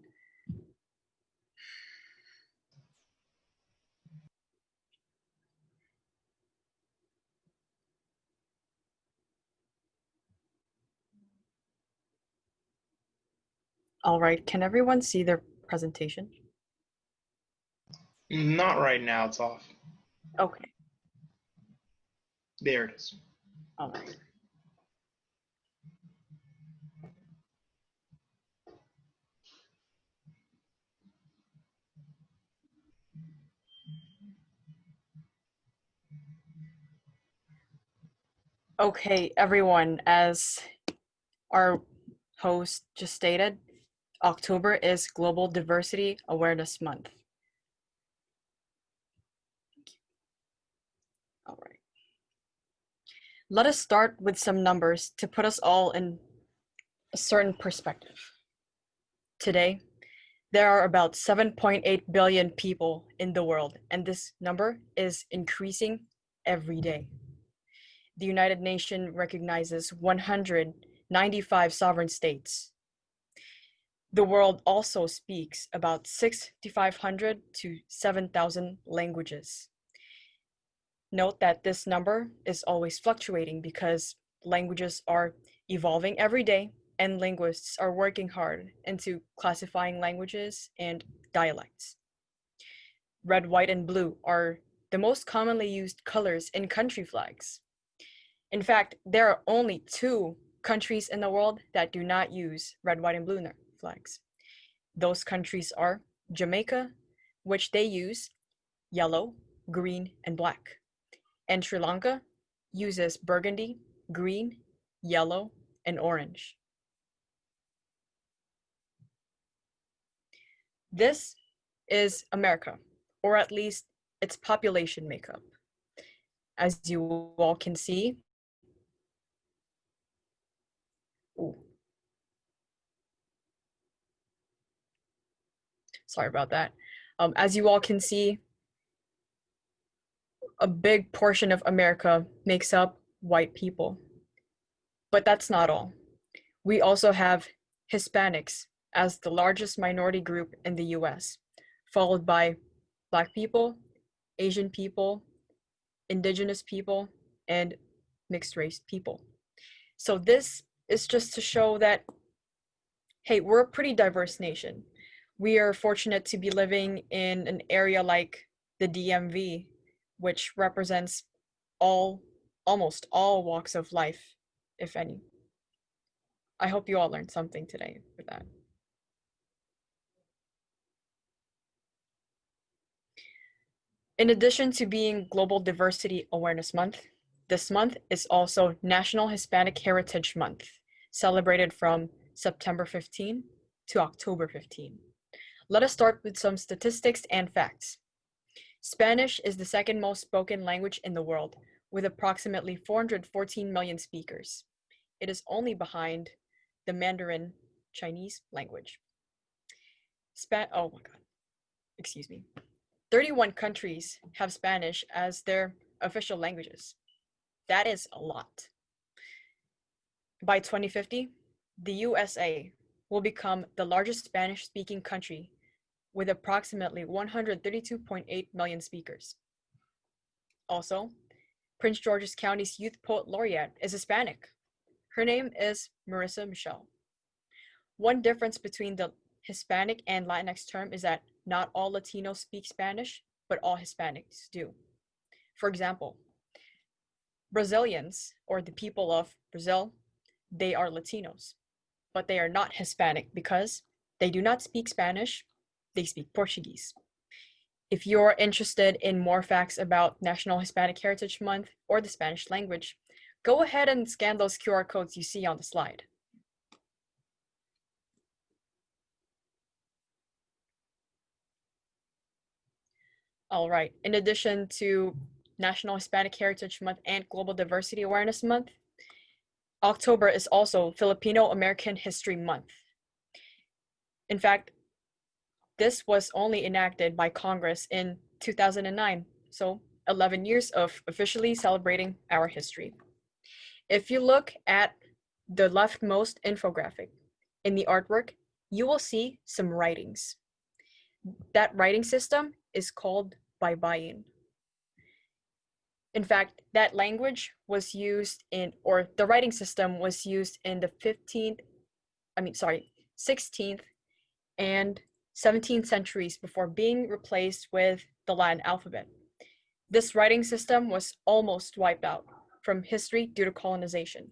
All right. Can everyone see their presentation? Not right now, it's off. Okay. There it is. All right. Okay, everyone, as our host just stated, October is Global Diversity Awareness Month. All right. Let us start with some numbers to put us all in a certain perspective. Today, there are about 7.8 billion people in the world, and this number is increasing every day. The United Nations recognizes 195 sovereign states. The world also speaks about 6,500 to 7,000 languages. Note that this number is always fluctuating because languages are evolving every day and linguists are working hard into classifying languages and dialects. Red, white, and blue are the most commonly used colors in country flags. In fact, there are only 2 countries in the world that do not use red, white, and blue flags. Those countries are Jamaica, which they use yellow, green, and black. And Sri Lanka uses burgundy, green, yellow, and orange. This is America, or at least its population makeup. As you all can see, sorry about that. As you all can see, a big portion of America makes up white people. But that's not all. We also have Hispanics as the largest minority group in the US, followed by Black people, Asian people, Indigenous people, and mixed race people. So this is just to show that, hey, we're a pretty diverse nation. We are fortunate to be living in an area like the DMV, which represents almost all walks of life, if any. I hope you all learned something today with that. In addition to being Global Diversity Awareness Month, this month is also National Hispanic Heritage Month, celebrated from September 15 to October 15. Let us start with some statistics and facts. Spanish is the second most spoken language in the world, with approximately 414 million speakers. It is only behind the Mandarin Chinese language. 31 countries have Spanish as their official languages. That is a lot. By 2050, the USA will become the largest Spanish-speaking country with approximately 132.8 million speakers. Also, Prince George's County's Youth Poet Laureate is Hispanic. Her name is Marissa Michelle. One difference between the Hispanic and Latinx term is that not all Latinos speak Spanish, but all Hispanics do. For example, Brazilians, or the people of Brazil, they are Latinos, but they are not Hispanic because they do not speak Spanish, they speak Portuguese. If you're interested in more facts about National Hispanic Heritage Month or the Spanish language, go ahead and scan those QR codes you see on the slide. All right, in addition to National Hispanic Heritage Month and Global Diversity Awareness Month, October is also Filipino American History Month. In fact, this was only enacted by Congress in 2009, so 11 years of officially celebrating our history. If you look at the leftmost infographic in the artwork, you will see some writings. That writing system is called baybayin. In fact, that language was used in, or the writing system was used in the 16th and 17th centuries before being replaced with the Latin alphabet. This writing system was almost wiped out from history due to colonization.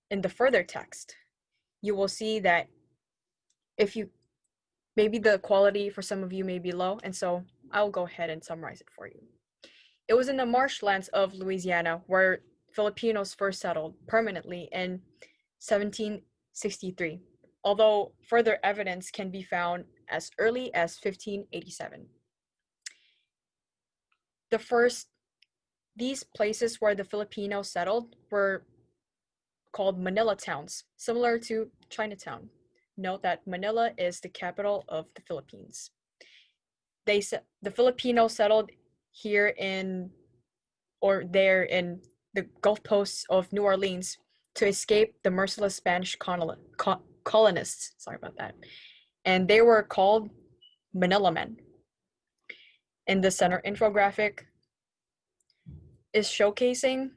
In the further text, you will see that maybe the quality for some of you may be low, and so I'll go ahead and summarize it for you. It was in the marshlands of Louisiana where Filipinos first settled permanently in 1763, although further evidence can be found as early as 1587. These places where the Filipinos settled were called Manila towns, similar to Chinatown. Note that Manila is the capital of the Philippines. The Filipinos settled here or there in the Gulf Coast of New Orleans to escape the merciless Spanish colonists. Sorry about that. And they were called Manila men. In the center infographic is showcasing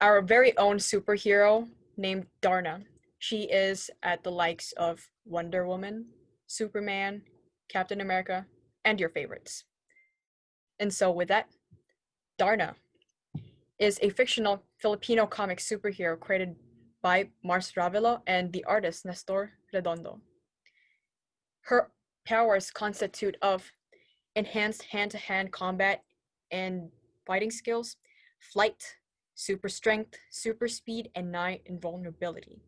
our very own superhero named Darna. She is at the likes of Wonder Woman, Superman, Captain America, and your favorites. And so with that, Darna is a fictional Filipino comic superhero created by Mars Ravelo and the artist Nestor Redondo. Her powers constitute of enhanced hand-to-hand combat and fighting skills, flight, super strength, super speed, and nigh invulnerability.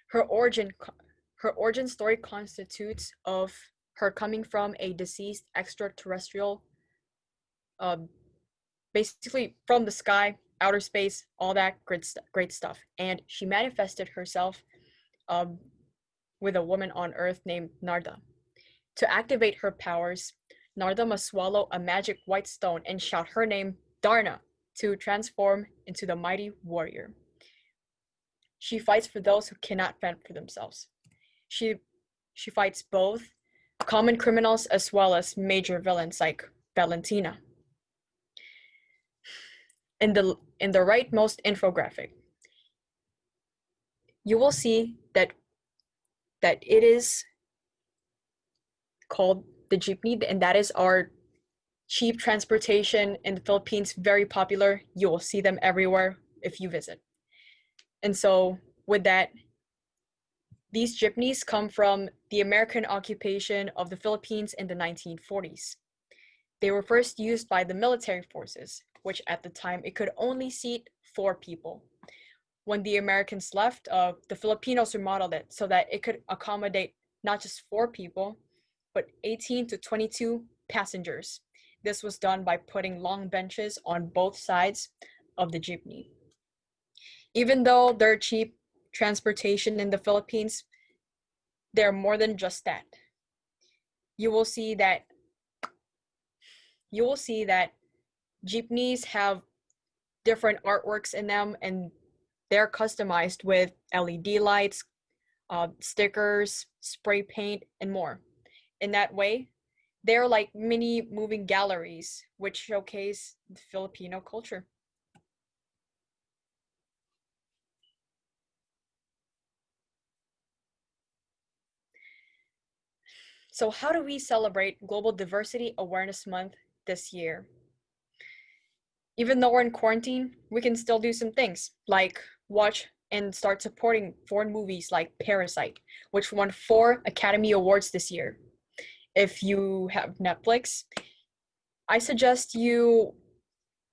Her origin story constitutes of her coming from a deceased extraterrestrial, basically from the sky, outer space, all that great stuff. And she manifested herself with a woman on Earth named Narda. To activate her powers, Narda must swallow a magic white stone and shout her name, Darna, to transform into the mighty warrior. She fights for those who cannot fend for themselves. She fights both common criminals as well as major villains like Valentina. In the rightmost infographic, you will see that it is called the jeepney, and that is our cheap transportation in the Philippines, very popular. You will see them everywhere if you visit. And so with that, these jeepneys come from the American occupation of the Philippines in the 1940s. They were first used by the military forces, which at the time it could only seat 4 people. When the Americans left, the Filipinos remodeled it so that it could accommodate not just 4 people, but 18 to 22 passengers. This was done by putting long benches on both sides of the jeepney. Even though they're cheap transportation in the Philippines, they're more than just that. You will see that jeepneys have different artworks in them, and they're customized with LED lights, stickers, spray paint, and more. In that way, they're like mini moving galleries which showcase the Filipino culture. So how do we celebrate Global Diversity Awareness Month this year? Even though we're in quarantine, we can still do some things like watch and start supporting foreign movies like Parasite, which won 4 Academy Awards this year. If you have Netflix, I suggest you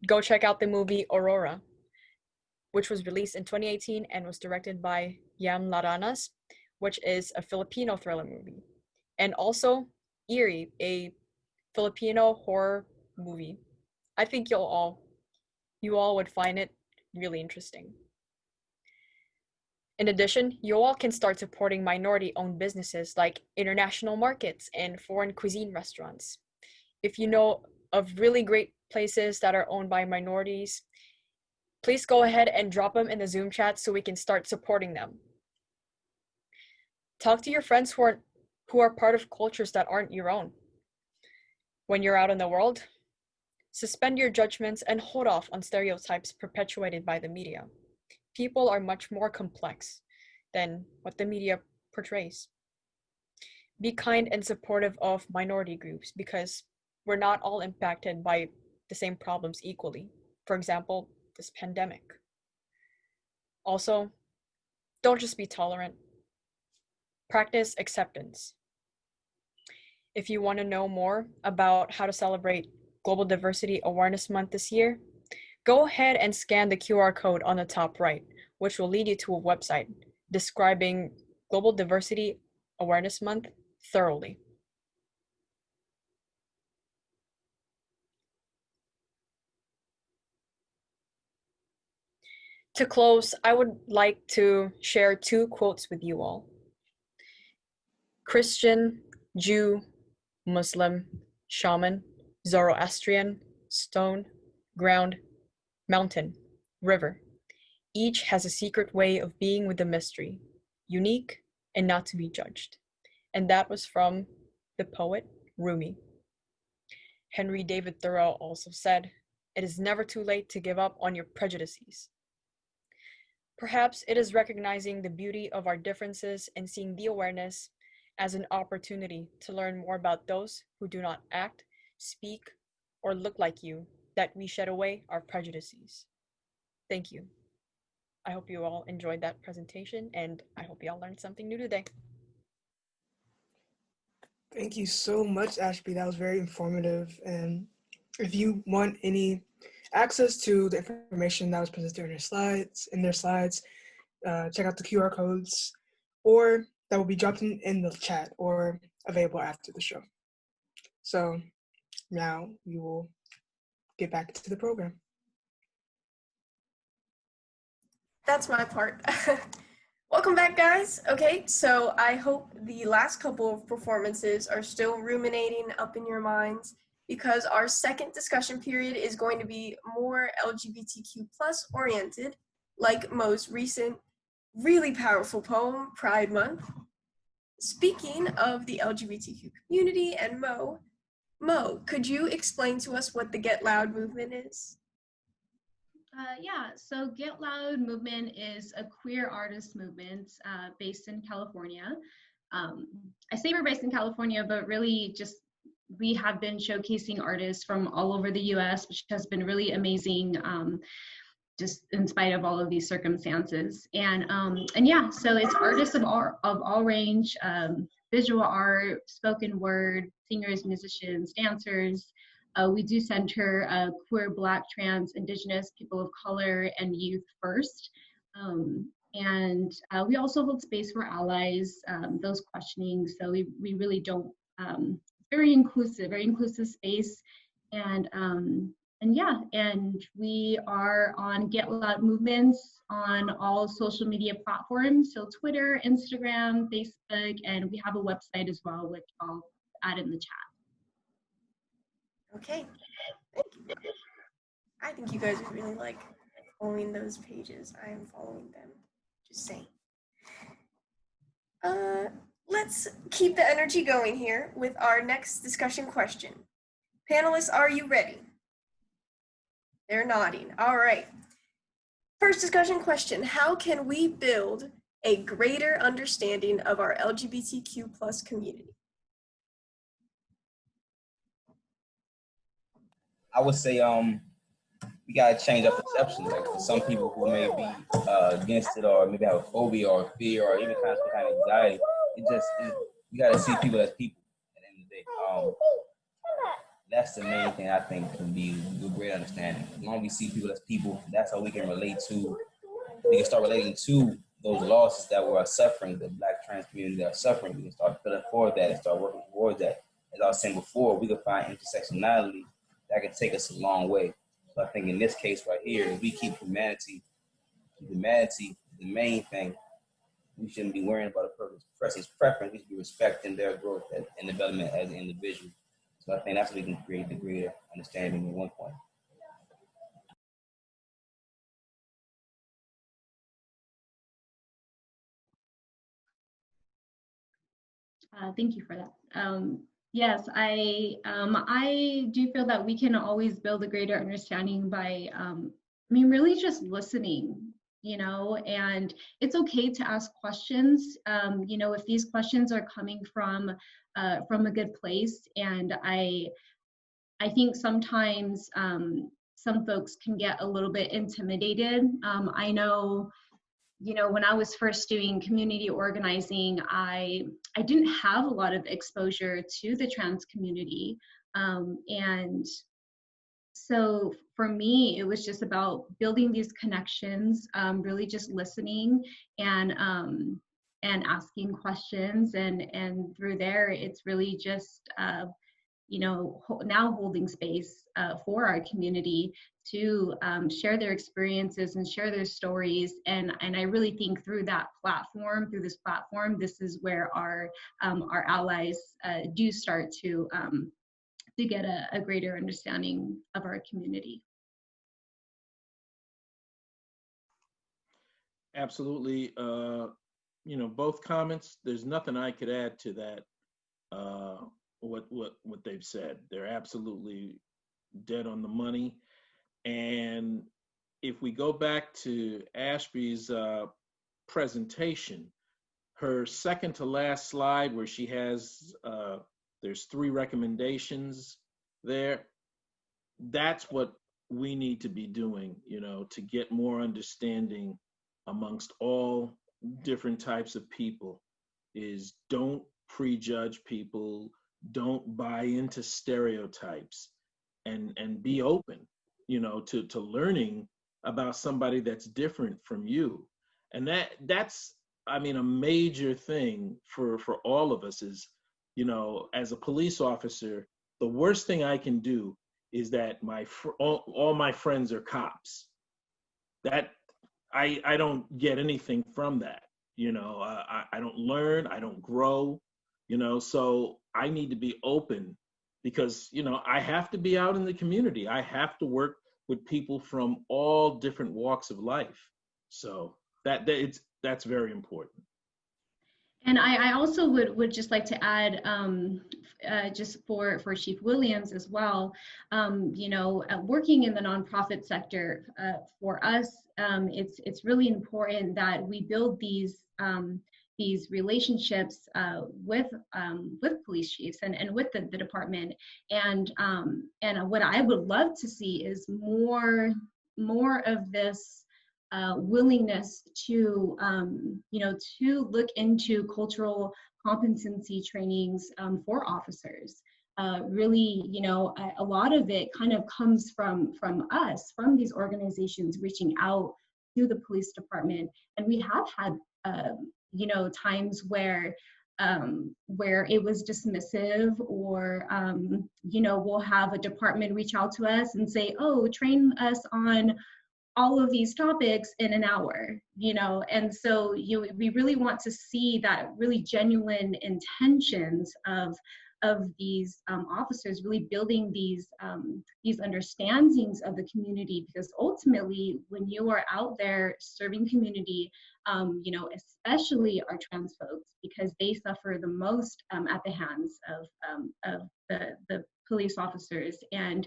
go check out the movie Aurora, which was released in 2018 and was directed by Yam Laranas, which is a Filipino thriller movie. And also Eerie, a Filipino horror movie. I think you all would find it really interesting. In addition, you all can start supporting minority-owned businesses like international markets and foreign cuisine restaurants. If you know of really great places that are owned by minorities, please go ahead and drop them in the Zoom chat so we can start supporting them. Talk to your friends who are part of cultures that aren't your own. When you're out in the world, suspend your judgments and hold off on stereotypes perpetuated by the media. People are much more complex than what the media portrays. Be kind and supportive of minority groups because we're not all impacted by the same problems equally. For example, this pandemic. Also, don't just be tolerant. Practice acceptance. If you want to know more about how to celebrate Global Diversity Awareness Month this year, go ahead and scan the QR code on the top right, which will lead you to a website describing Global Diversity Awareness Month thoroughly. To close, I would like to share 2 quotes with you all. Christian, Jew, Muslim, shaman, Zoroastrian, stone, ground, mountain, river. Each has a secret way of being with the mystery, unique and not to be judged. And that was from the poet Rumi. Henry David Thoreau also said, "It is never too late to give up on your prejudices." Perhaps it is recognizing the beauty of our differences and seeing the awareness as an opportunity to learn more about those who do not act, speak, or look like you, that we shed away our prejudices. Thank you. I hope you all enjoyed that presentation, and I hope you all learned something new today. Thank you so much, Ashby. That was very informative. And if you want any access to the information that was presented in their slides, check out the QR codes, or that will be dropped in the chat or available after the show. So now we will get back to the program. That's my part. Welcome back, guys. Okay, so I hope the last couple of performances are still ruminating up in your minds, because our second discussion period is going to be more LGBTQ+ oriented, like Mo's recent really powerful poem, Pride Month. Speaking of the LGBTQ community and Mo, could you explain to us what the Get Loud movement is? Yeah, so Get Loud movement is a queer artist movement based in California. I say we're based in California, but really just we have been showcasing artists from all over the US, which has been really amazing, just in spite of all of these circumstances. And yeah, so it's artists of all range, visual art, spoken word, singers, musicians, dancers. We do center queer, Black, trans, Indigenous, people of color, and youth first. And we also hold space for allies, those questioning. So we really don't, very inclusive space. And yeah, and we are on Get Loud Movements on all social media platforms. So Twitter, Instagram, Facebook, and we have a website as well, which I'll add in the chat. Okay, thank you. I think you guys would really like following those pages. I am following them, just saying. Let's keep the energy going here with our next discussion question. Panelists, are you ready? They're nodding. All right. First discussion question: how can we build a greater understanding of our LGBTQ+ community? I would say we gotta change our perception. Like for some people who may be against it, or maybe have a phobia or fear, or even kind of anxiety, we gotta see people as people. At the end of the day, that's the main thing I think can be a great understanding. As long as we see people as people, that's how we can relate to. We can start relating to those losses that we're suffering, the Black trans community that are suffering. We can start feeling for that and start working towards that. As I was saying before, we can find intersectionality that can take us a long way. So I think in this case right here, if we keep humanity the main thing, we shouldn't be worrying about a person's preference. We should be respecting their growth and development as an individual. So I think that's what we can create the greater understanding at one point. Thank you for that. Yes, I do feel that we can always build a greater understanding by, really just listening, and it's okay to ask questions, if these questions are coming from a good place. And I think sometimes some folks can get a little bit intimidated. I know, when I was first doing community organizing, I didn't have a lot of exposure to the trans community. And so for me, it was just about building these connections, really just listening and asking questions. And through there, it's really just, now holding space for our community to share their experiences and share their stories. And I really think through this platform, this is where our allies do start to get a greater understanding of our community. Absolutely. Both comments, there's nothing I could add to that. What they've said. They're absolutely dead on the money. And if we go back to Ashby's presentation, her second to last slide where she has, there's 3 recommendations there. That's what we need to be doing, to get more understanding amongst all different types of people, is don't prejudge people, don't buy into stereotypes, and be open, to learning about somebody that's different from you. And that's a major thing for all of us is, as a police officer, the worst thing I can do is that all my friends are cops. That I don't get anything from that. I don't learn, I don't grow, so I need to be open because, I have to be out in the community. I have to work with people from all different walks of life. So that's very important. And I also would just like to add, just for Chief Williams as well, working in the nonprofit sector, for us, it's really important that we build these relationships with police chiefs and with the department. And what I would love to see is more of this willingness to to look into cultural competency trainings for officers. Really, a lot of it kind of comes from us, from these organizations reaching out to the police department. And we have had times where it was dismissive, or we'll have a department reach out to us and say, oh, train us on all of these topics in an hour, and so we really want to see that really genuine intentions of these officers really building these understandings of the community, because ultimately when you are out there serving community, especially our trans folks, because they suffer the most at the hands of the police officers, and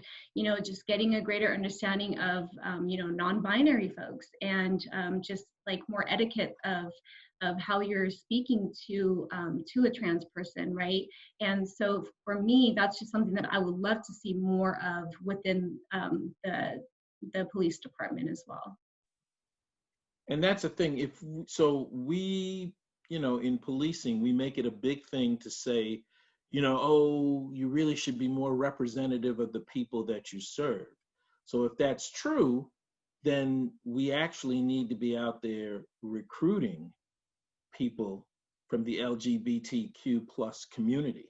just getting a greater understanding of non-binary folks, and just like more etiquette of how you're speaking to a trans person, right? And so for me, that's just something that I would love to see more of within the police department as well. And that's the thing. We, in policing, we make it a big thing to say, oh, you really should be more representative of the people that you serve. So if that's true, then we actually need to be out there recruiting people from the LGBTQ plus community.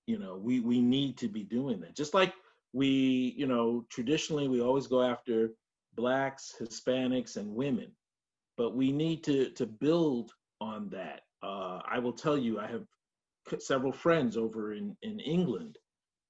We need to be doing that. Just like we, traditionally we always go after Blacks, Hispanics, and women, but we need to build on that. I will tell you, I have several friends over in England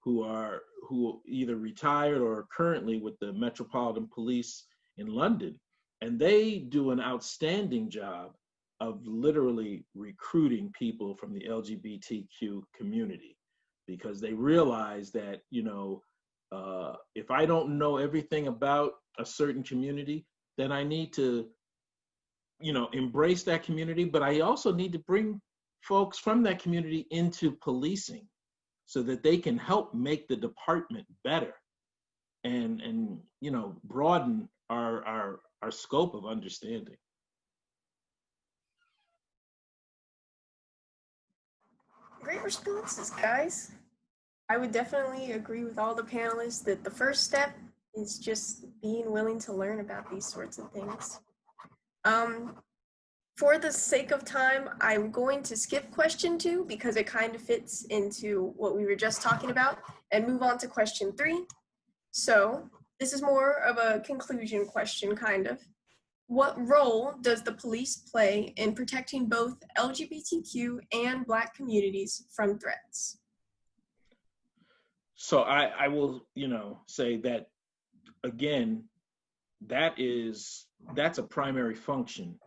who either retired or are currently with the Metropolitan Police in London, and they do an outstanding job of literally recruiting people from the LGBTQ community, because they realize that, if I don't know everything about a certain community, then I need to, embrace that community, but I also need to bring folks from that community into policing so that they can help make the department better and broaden our scope of understanding. Great responses, guys. I would definitely agree with all the panelists that the first step is just being willing to learn about these sorts of things. For the sake of time, I'm going to skip question 2 because it kind of fits into what we were just talking about, and move on to question 3. So this is more of a conclusion question, kind of. What role does the police play in protecting both LGBTQ and Black communities from threats? So I will, say that, again, that's a primary function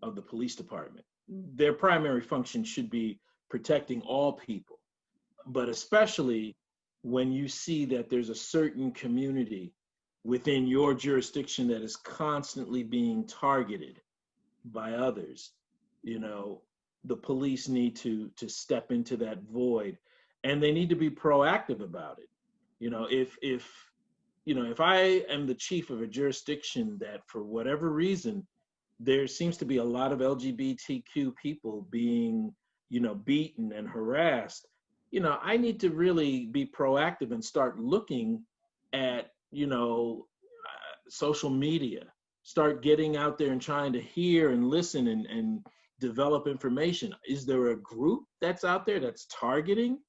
of the police department. Their primary function should be protecting all people, but especially when you see that there's a certain community within your jurisdiction that is constantly being targeted by others, the police need to step into that void, and they need to be proactive about it. If I am the chief of a jurisdiction that for whatever reason there seems to be a lot of LGBTQ people being, beaten and harassed, I need to really be proactive and start looking at, social media, start getting out there and trying to hear and listen and develop information. Is there a group that's out there that's targeting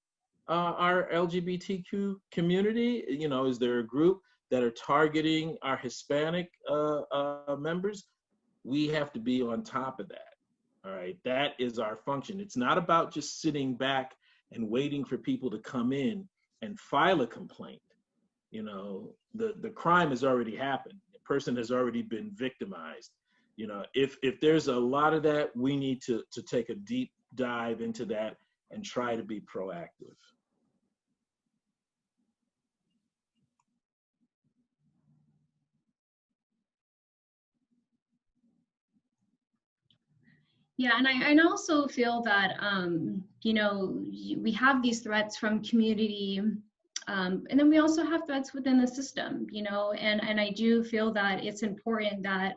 our LGBTQ community? Is there a group that are targeting our Hispanic members? We have to be on top of that. All right, that is our function. It's not about just sitting back and waiting for people to come in and file a complaint. The crime has already happened. The person has already been victimized. If there's a lot of that, we need to take a deep dive into that and try to be proactive. Yeah, and I also feel that, we have these threats from community, and then we also have threats within the system, and I do feel that it's important that,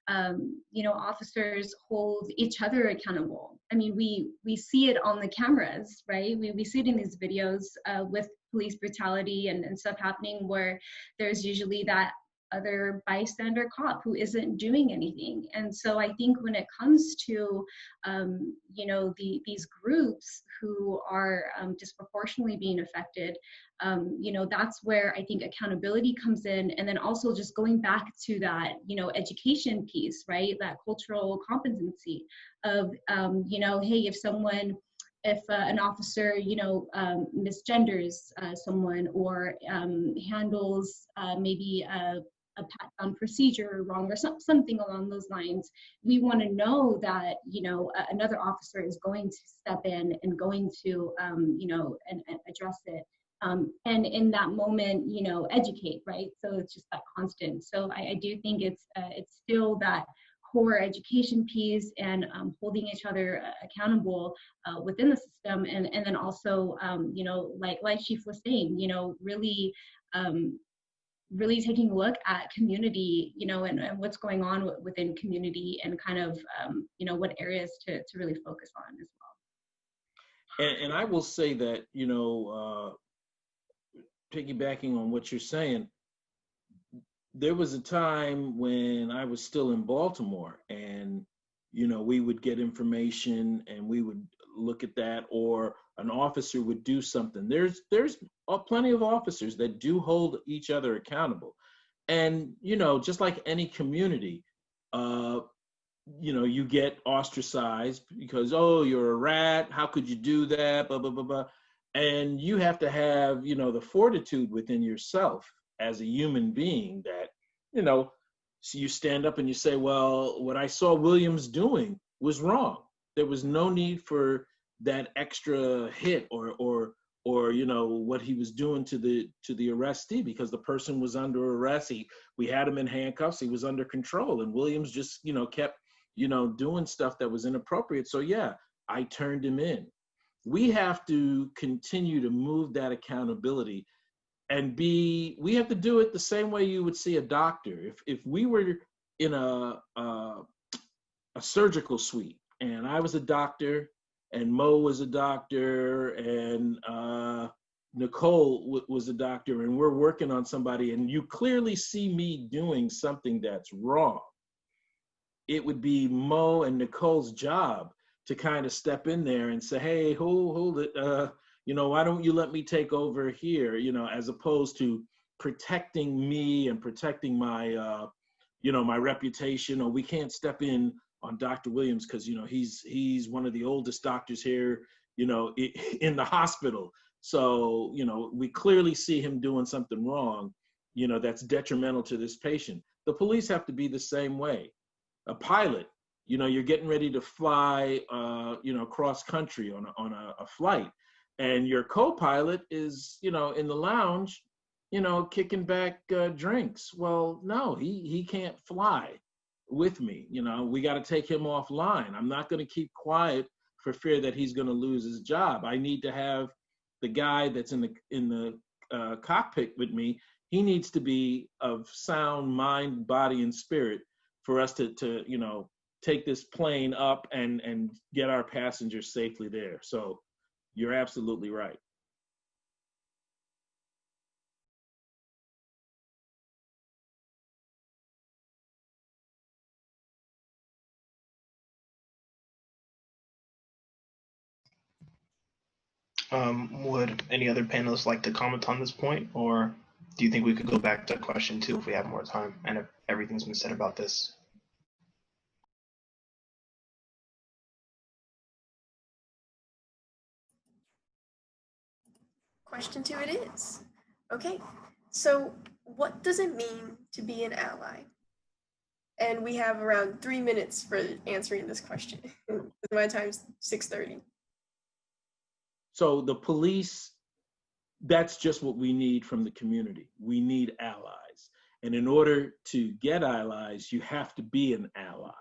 officers hold each other accountable. I mean, we see it on the cameras, right? We see it in these videos with police brutality and stuff happening where there's usually that other bystander cop who isn't doing anything. And so I think when it comes to, these groups who are disproportionately being affected, that's where I think accountability comes in. And then also just going back to that, education piece, right? That cultural competency of, hey, if an officer, misgenders someone or handles maybe a pat down procedure wrong or something along those lines, we want to know that, another officer is going to step in and going to, and address it. And in that moment, educate, right? So it's just that constant. So I do think it's still that core education piece and holding each other accountable within the system, and then also like Chief was saying, really taking a look at community, and what's going on within community, and kind of what areas to really focus on as well. And I will say that, piggybacking on what you're saying, there was a time when I was still in Baltimore, and we would get information and we would look at that, or an officer would do something. There's plenty of officers that do hold each other accountable, and just like any community, you get ostracized because, oh, you're a rat, how could you do that, blah, blah, blah, blah. And you have to have, the fortitude within yourself as a human being that, so you stand up and you say, well, what I saw Williams doing was wrong. There was no need for that extra hit or what he was doing to the arrestee, because the person was under arrest. We had him in handcuffs. He was under control, and Williams just kept doing stuff that was inappropriate. So yeah, I turned him in. We have to continue to move that accountability, and we have to do it the same way you would see a doctor. If we were in a surgical suite and I was a doctor and Mo was a doctor and Nicole was a doctor, and we're working on somebody and you clearly see me doing something that's wrong, it would be Mo and Nicole's job to kind of step in there and say, hey, hold it, why don't you let me take over here, as opposed to protecting me and protecting my, my reputation. Or we can't step in on Dr. Williams because, he's one of the oldest doctors here, in the hospital. So, we clearly see him doing something wrong, that's detrimental to this patient. The police have to be the same way. A pilot, you're getting ready to fly, cross country on a flight, and your co-pilot is, in the lounge, kicking back drinks. Well, no, he can't fly with me. We got to take him offline. I'm not going to keep quiet for fear that he's going to lose his job. I need to have the guy that's in the cockpit with me. He needs to be of sound mind, body, and spirit for us to take this plane up and get our passengers safely there. So you're absolutely right. Would any other panelists like to comment on this point, or do you think we could go back to question 2 if we have more time and if everything's been said about this? Question 2 it is. Okay, so what does it mean to be an ally? And we have around 3 minutes for answering this question. My time's 6:30. So the police, that's just what we need from the community. We need allies. And in order to get allies, you have to be an ally.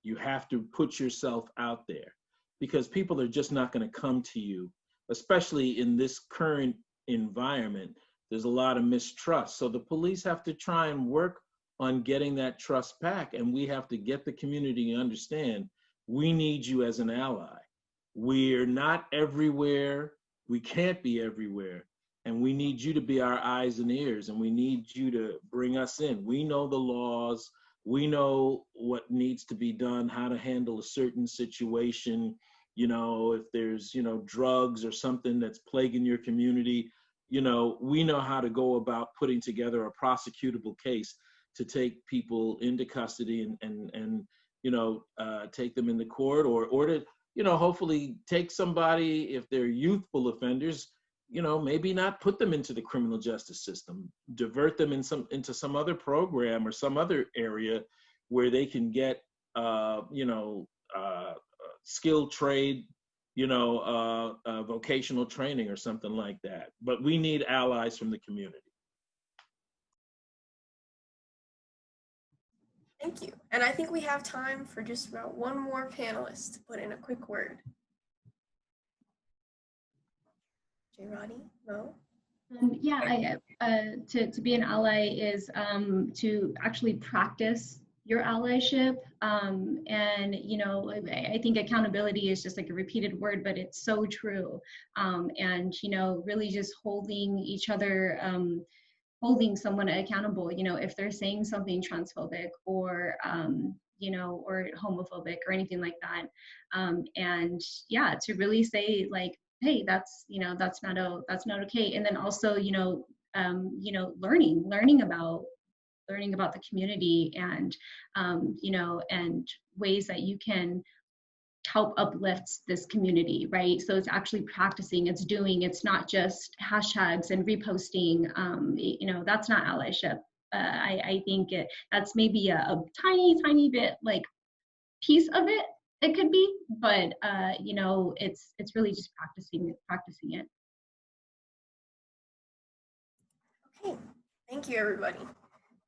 You have to put yourself out there, because people are just not going to come to you, especially in this current environment. There's a lot of mistrust. So the police have to try and work on getting that trust back. And we have to get the community to understand we need you as an ally. We're not everywhere. We can't be everywhere. And we need you to be our eyes and ears, and we need you to bring us in. We know the laws. We know what needs to be done, how to handle a certain situation. If there's, drugs or something that's plaguing your community, we know how to go about putting together a prosecutable case to take people into custody and take them into court, or to, hopefully take somebody, if they're youthful offenders, maybe not put them into the criminal justice system, divert them into some other program or some other area where they can get, skilled trade, vocational training or something like that. But we need allies from the community. Thank you. And I think we have time for just about one more panelist to put in a quick word. J. Roddy, Mo? To be an ally is to actually practice your allyship. And, I think accountability is just like a repeated word, but it's so true. And, really just holding each other, holding someone accountable, if they're saying something transphobic or, or homophobic or anything like that. And yeah, to really say like, hey, that's not okay. And then also, learning about the community and, and ways that you can help uplift this community, right? So it's actually practicing, it's doing, it's not just hashtags and reposting. That's not allyship. I think that's maybe a tiny bit like piece of it. It could be, but it's really just practicing it. Okay, thank you, everybody.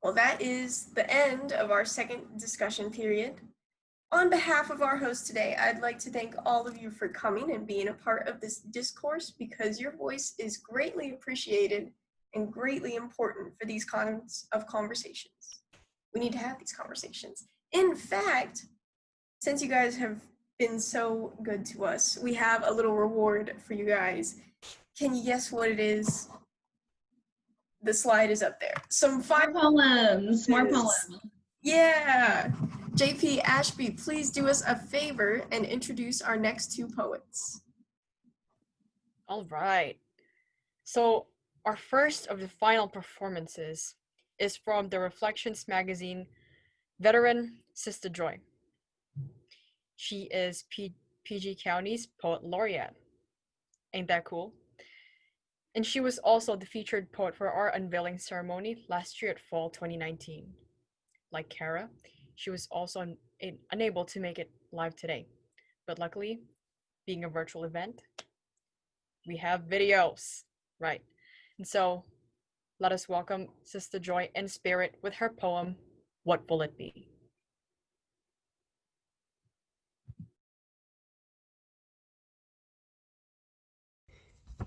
Well, that is the end of our second discussion period. On behalf of our host today, I'd like to thank all of you for coming and being a part of this discourse, because your voice is greatly appreciated and greatly important for these kinds of conversations. We need to have these conversations. In fact, since you guys have been so good to us, we have a little reward for you guys. Can you guess what it is? The slide is up there. More poems. Yeah. JP Ashby, please do us a favor and introduce our next two poets. All right. So our first of the final performances is from the Reflections magazine veteran Sister Joy. She is PG County's Poet Laureate. Ain't that cool? And she was also the featured poet for our unveiling ceremony last year at Fall 2019. Like Kara, she was also unable to make it live today. But luckily, being a virtual event, we have videos, right? And so let us welcome Sister Joy in spirit with her poem, What Will It Be?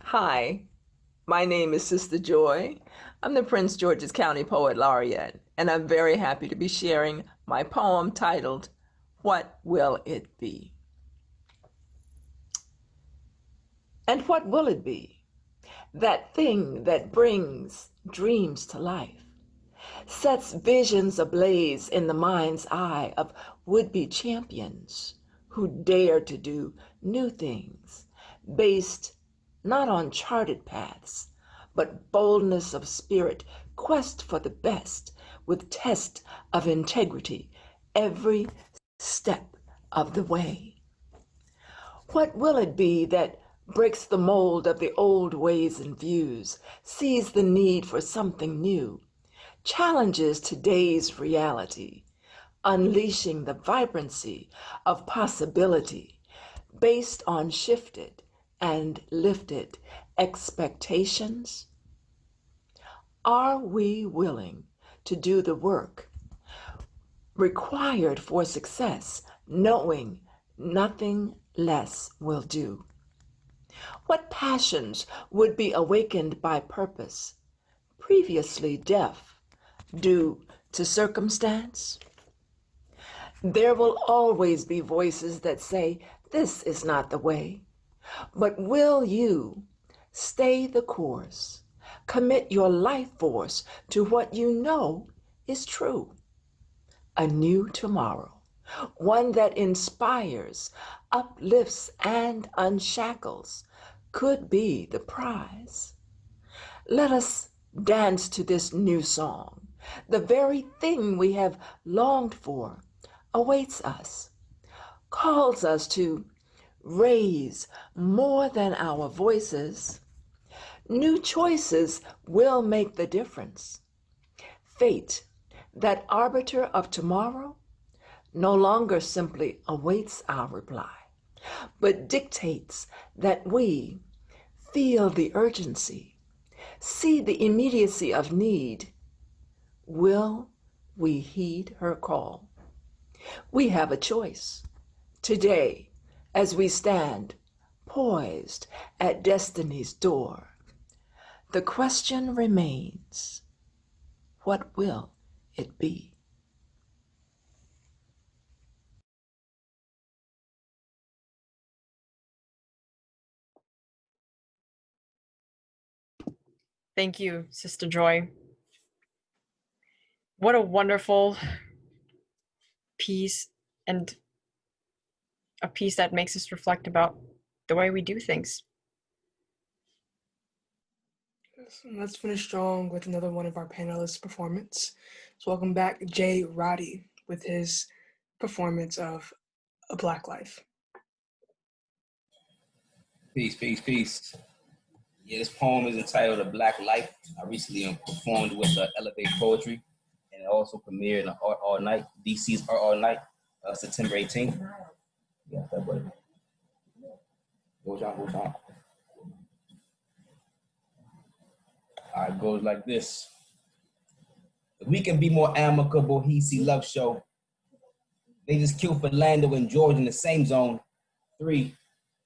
Hi, my name is Sister Joy. I'm the Prince George's County Poet Laureate, and I'm very happy to be sharing my poem titled, What Will It Be? And what will it be? That thing that brings dreams to life, sets visions ablaze in the mind's eye of would-be champions who dare to do new things based not on charted paths, but boldness of spirit, quest for the best with test of integrity every step of the way. What will it be that breaks the mold of the old ways and views, sees the need for something new, challenges today's reality, unleashing the vibrancy of possibility based on shifted and lifted expectations? Are we willing to do the work required for success, knowing nothing less will do? What passions would be awakened by purpose, previously deaf due to circumstance? There will always be voices that say, this is not the way. But will you stay the course, commit your life force to what you know is true? A new tomorrow, one that inspires, uplifts, and unshackles, could be the prize. Let us dance to this new song. The very thing we have longed for awaits us, calls us to raise more than our voices. New choices will make the difference. Fate, that arbiter of tomorrow, no longer simply awaits our reply, but dictates that we feel the urgency, see the immediacy of need. Will we heed her call? We have a choice. Today, as we stand poised at destiny's door, the question remains, what will it be? Thank you, Sister Joy. What a wonderful piece, and a piece that makes us reflect about the way we do things. Let's finish strong with another one of our panelists' performance. So welcome back Jay Roddy with his performance of a Black life. Peace, peace, peace. Yeah, this poem is entitled A Black Life. I recently performed with Elevate Poetry, and it also premiered on Art All Night, DC's Art All Night, September 18th. Yeah, that way. Goes on, goes on. All right, goes like this. If we can be more amicable, he see love show. They just killed Philando and George in the same zone. 3,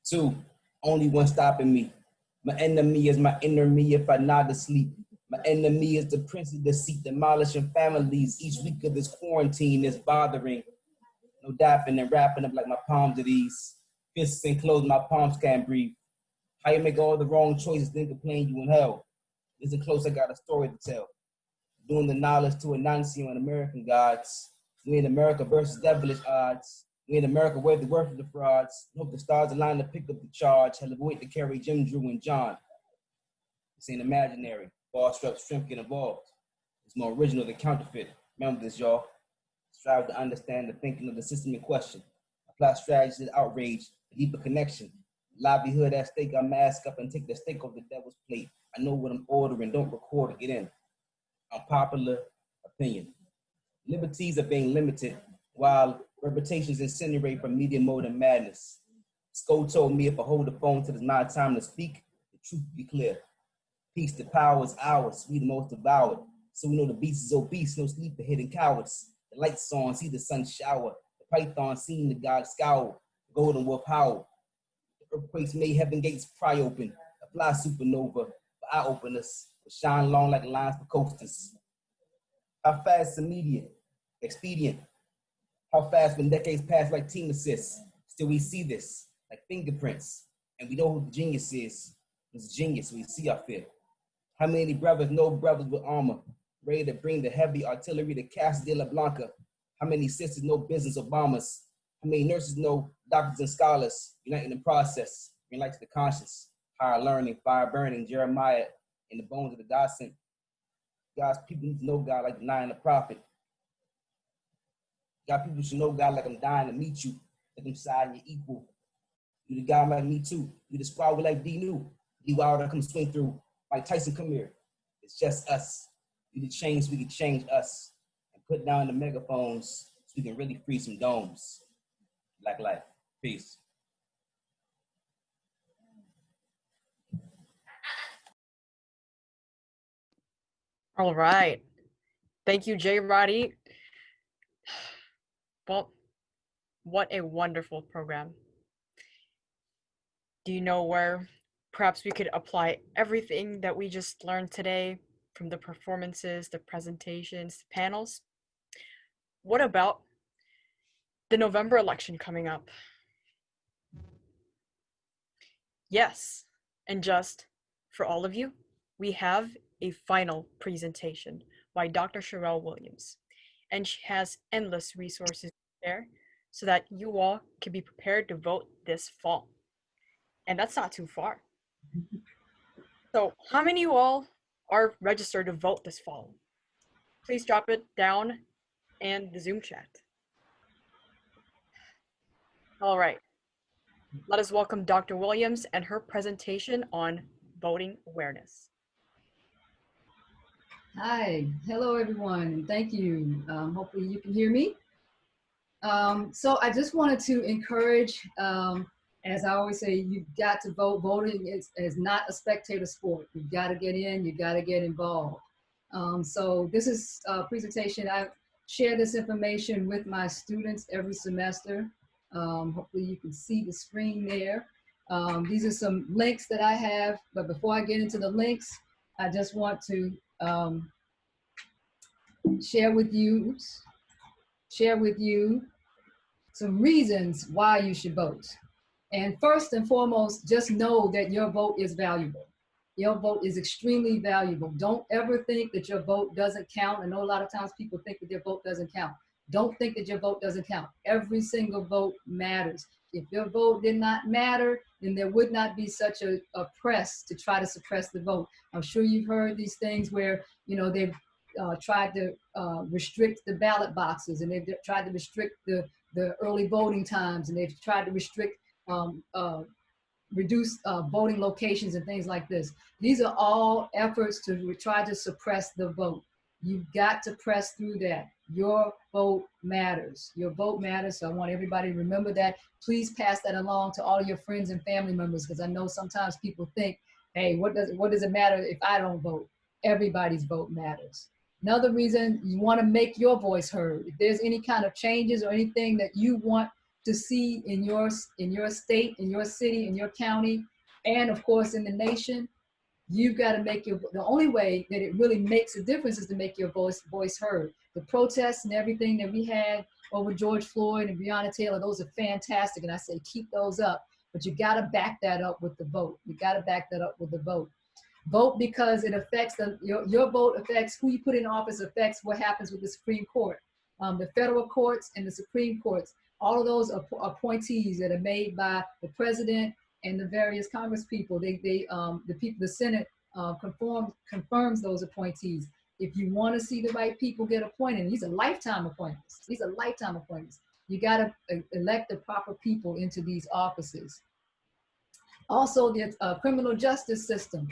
2, only one stopping me. My enemy is my inner me if I nod to sleep. My enemy is the prince of deceit, demolishing families. Each week of this quarantine is bothering. No dapping and wrapping up like my palms are these. Fists enclosed, my palms can't breathe. How you make all the wrong choices, then complain you in hell. Listen close, I got a story to tell. Doing the knowledge to enunciate on American gods. We in America versus devilish odds. We in America where the worth of the frauds. Hope the stars align to pick up the charge. Hell avoid to carry Jim, Drew, and John. This ain't imaginary. Bar strap strength get involved. It's more original than counterfeit. Remember this, y'all. Strive to understand the thinking of the system in question. Apply strategies to outrage, a deeper connection. Livelihood at stake, I mask up and take the stake off the devil's plate. I know what I'm ordering, don't record to get in. Unpopular opinion. Liberties are being limited, while reputations incinerate from media mode and madness. Sko told me if I hold the phone till it's my time to speak, the truth will be clear. Peace to power is ours, we the most devoured. So we know the beast is obese, no sleep for hidden cowards. The lights on, see the sun shower. The python seen the god scowl. The golden wolf howl. The earthquakes made heaven gates pry open. A fly supernova for eye openers. Will shine long like lines for coasters. How fast immediate, expedient. How fast when decades pass like team assists. Still we see this, like fingerprints. And we know who the genius is. It's genius, we see our fear. How many brothers know brothers with armor? Ready to bring the heavy artillery to Casa de la Blanca. How many sisters know business Obamas? How many nurses know doctors and scholars? Uniting the process, unites the conscience. Higher learning, fire burning, Jeremiah in the bones of the God sent. God's people need to know God like denying the prophet. God people should know God like I'm dying to meet you. Like I'm side your equal. You the guy like me too. You the squad we like D new. D Wilder come swing through. Mike Tyson, come here. It's just us. You the change, we can change us. And put down the megaphones so we can really free some domes. Black life. Peace. All right. Thank you, Jay Roddy. Well, what a wonderful program. Do you know where perhaps we could apply everything that we just learned today, from the performances, the presentations, the panels? What about the November election coming up? Yes, and just for all of you, we have a final presentation by Dr. Sherelle Williams, and she has endless resources there so that you all can be prepared to vote this fall. And that's not too far. So how many of you all are registered to vote this fall? Please drop it down in the Zoom chat. All right, let us welcome Dr. Williams and her presentation on voting awareness. Hi, hello everyone, and thank you. Hopefully you can hear me. So I just wanted to encourage, as I always say, you've got to vote. Voting is not a spectator sport. You've got to get in, you've got to get involved. So this is a presentation. I share this information with my students every semester. Hopefully you can see the screen there. These are some links that I have, but before I get into the links, I just want to share with you some reasons why you should vote. And first and foremost, just know that your vote is valuable. Your vote is extremely valuable. Don't ever think that your vote doesn't count. I know a lot of times people think that their vote doesn't count. Don't think that your vote doesn't count. Every single vote matters. If your vote did not matter, then there would not be such a press to try to suppress the vote. I'm sure you've heard these things where, you know, they've tried to restrict the ballot boxes, and they've tried to restrict the the early voting times, and they've tried to reduce voting locations and things like this. These are all efforts to try to suppress the vote. You've got to press through that. Your vote matters. Your vote matters. So I want everybody to remember that. Please pass that along to all of your friends and family members, because I know sometimes people think, hey, what does it matter if I don't vote? Everybody's vote matters. Another reason, you want to make your voice heard. If there's any kind of changes or anything that you want to see in your state, in your city, in your county, and of course in the nation, you've got to make the only way that it really makes a difference is to make your voice heard. The protests and everything that we had over George Floyd and Breonna Taylor, those are fantastic, and I say keep those up, but you got to back that up with the vote. You got to back that up with the vote. Vote because it affects your vote affects who you put in office, affects what happens with the Supreme Court. The federal courts and the Supreme Courts, all of those appointees that are made by the president and the various Congress people, the Senate confirms those appointees. If you want to see the right people get appointed, these are lifetime appointments. These are lifetime appointments. You got to elect the proper people into these offices. Also, the criminal justice system.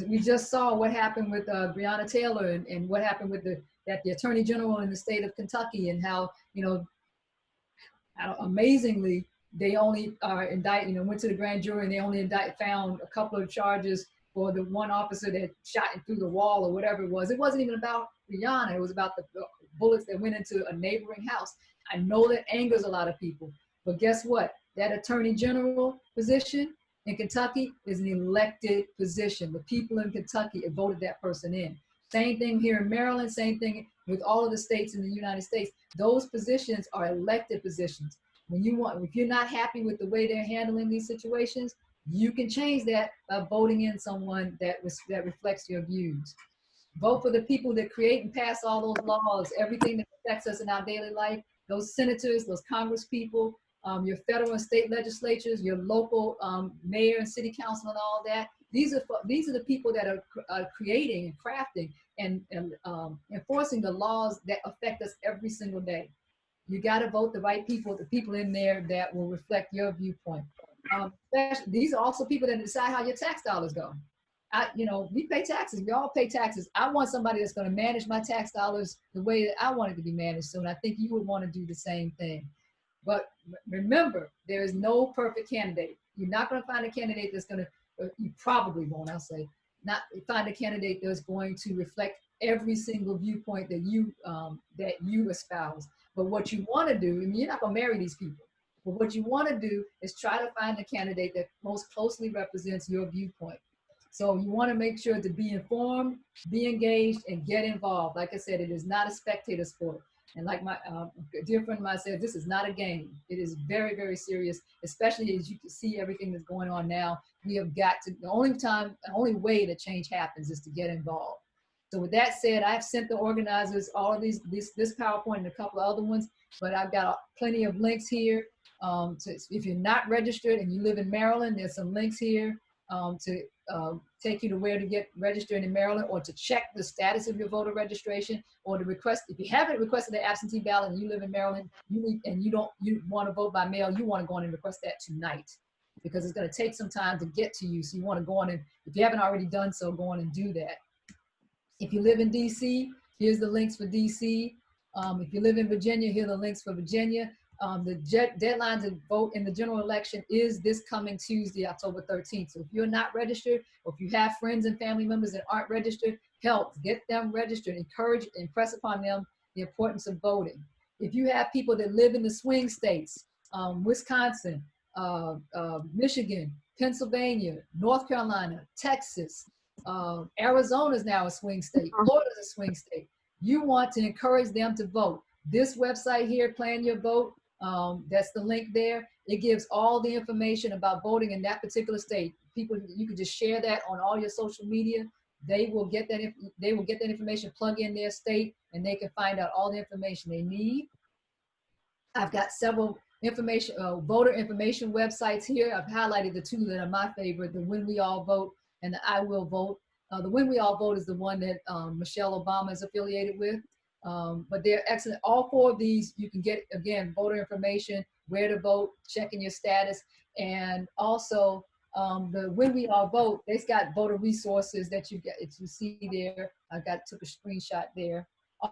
We just saw what happened with Breonna Taylor and what happened with the Attorney General in the state of Kentucky, and how, amazingly, they only went to the grand jury and they only found a couple of charges for the one officer that shot through the wall or whatever it was. It wasn't even about Breonna. It was about the bullets that went into a neighboring house. I know that angers a lot of people, but guess what? That Attorney General position in Kentucky is an elected position. The people in Kentucky have voted that person in. Same thing here in Maryland, same thing with all of the states in the United States. Those positions are elected positions. If you're not happy with the way they're handling these situations, you can change that by voting in someone that reflects your views. Vote for the people that create and pass all those laws, everything that affects us in our daily life, those senators, those Congress people, your federal and state legislatures, your local mayor and city council and all that. These are the people that are creating and crafting and enforcing the laws that affect us every single day. You got to vote the right people, the people in there that will reflect your viewpoint. These are also people that decide how your tax dollars go. We pay taxes. We all pay taxes. I want somebody that's going to manage my tax dollars the way that I want it to be managed. So, and I think you would want to do the same thing. But remember, there is no perfect candidate. You're not going to find a candidate that's going to, you probably won't, I'll say, not find a candidate that's going to reflect every single viewpoint that you espouse. But what you want to do, you're not going to marry these people. But what you want to do is try to find a candidate that most closely represents your viewpoint. So you want to make sure to be informed, be engaged, and get involved. Like I said, it is not a spectator sport. And like my dear friend of mine said, this is not a game. It is very, very serious, especially as you can see everything that's going on now. We have got to, the only way that change happens is to get involved. So with that said, I've sent the organizers all of this PowerPoint and a couple of other ones, but I've got plenty of links here. If you're not registered and you live in Maryland, there's some links here to take you to where to get registered in Maryland, or to check the status of your voter registration, or to request, if you haven't requested an absentee ballot and you live in Maryland, you want to vote by mail, you want to go on and request that tonight, because it's going to take some time to get to you. So you want to go on and, if you haven't already done so, go on and do that. If you live in DC, here's the links for DC. If you live in Virginia, here are the links for Virginia. The deadline to vote in the general election is this coming Tuesday, October 13th. So if you're not registered, or if you have friends and family members that aren't registered, help get them registered. Encourage and impress upon them the importance of voting. If you have people that live in the swing states, Wisconsin, Michigan, Pennsylvania, North Carolina, Texas, Arizona is now a swing state, Florida is a swing state. You want to encourage them to vote. This website here, Plan Your Vote, that's the link there. It gives all the information about voting in that particular state. People, you can just share that on all your social media. They will get that information, plug in their state, and they can find out all the information they need. I've got several voter information websites here. I've highlighted the two that are my favorite, the When We All Vote and the I Will Vote. The When We All Vote is the one that Michelle Obama is affiliated with. But they're excellent. All four of these, you can get, again, voter information, where to vote, checking your status, and also the When We All Vote, they've got voter resources that you see there. Took a screenshot there.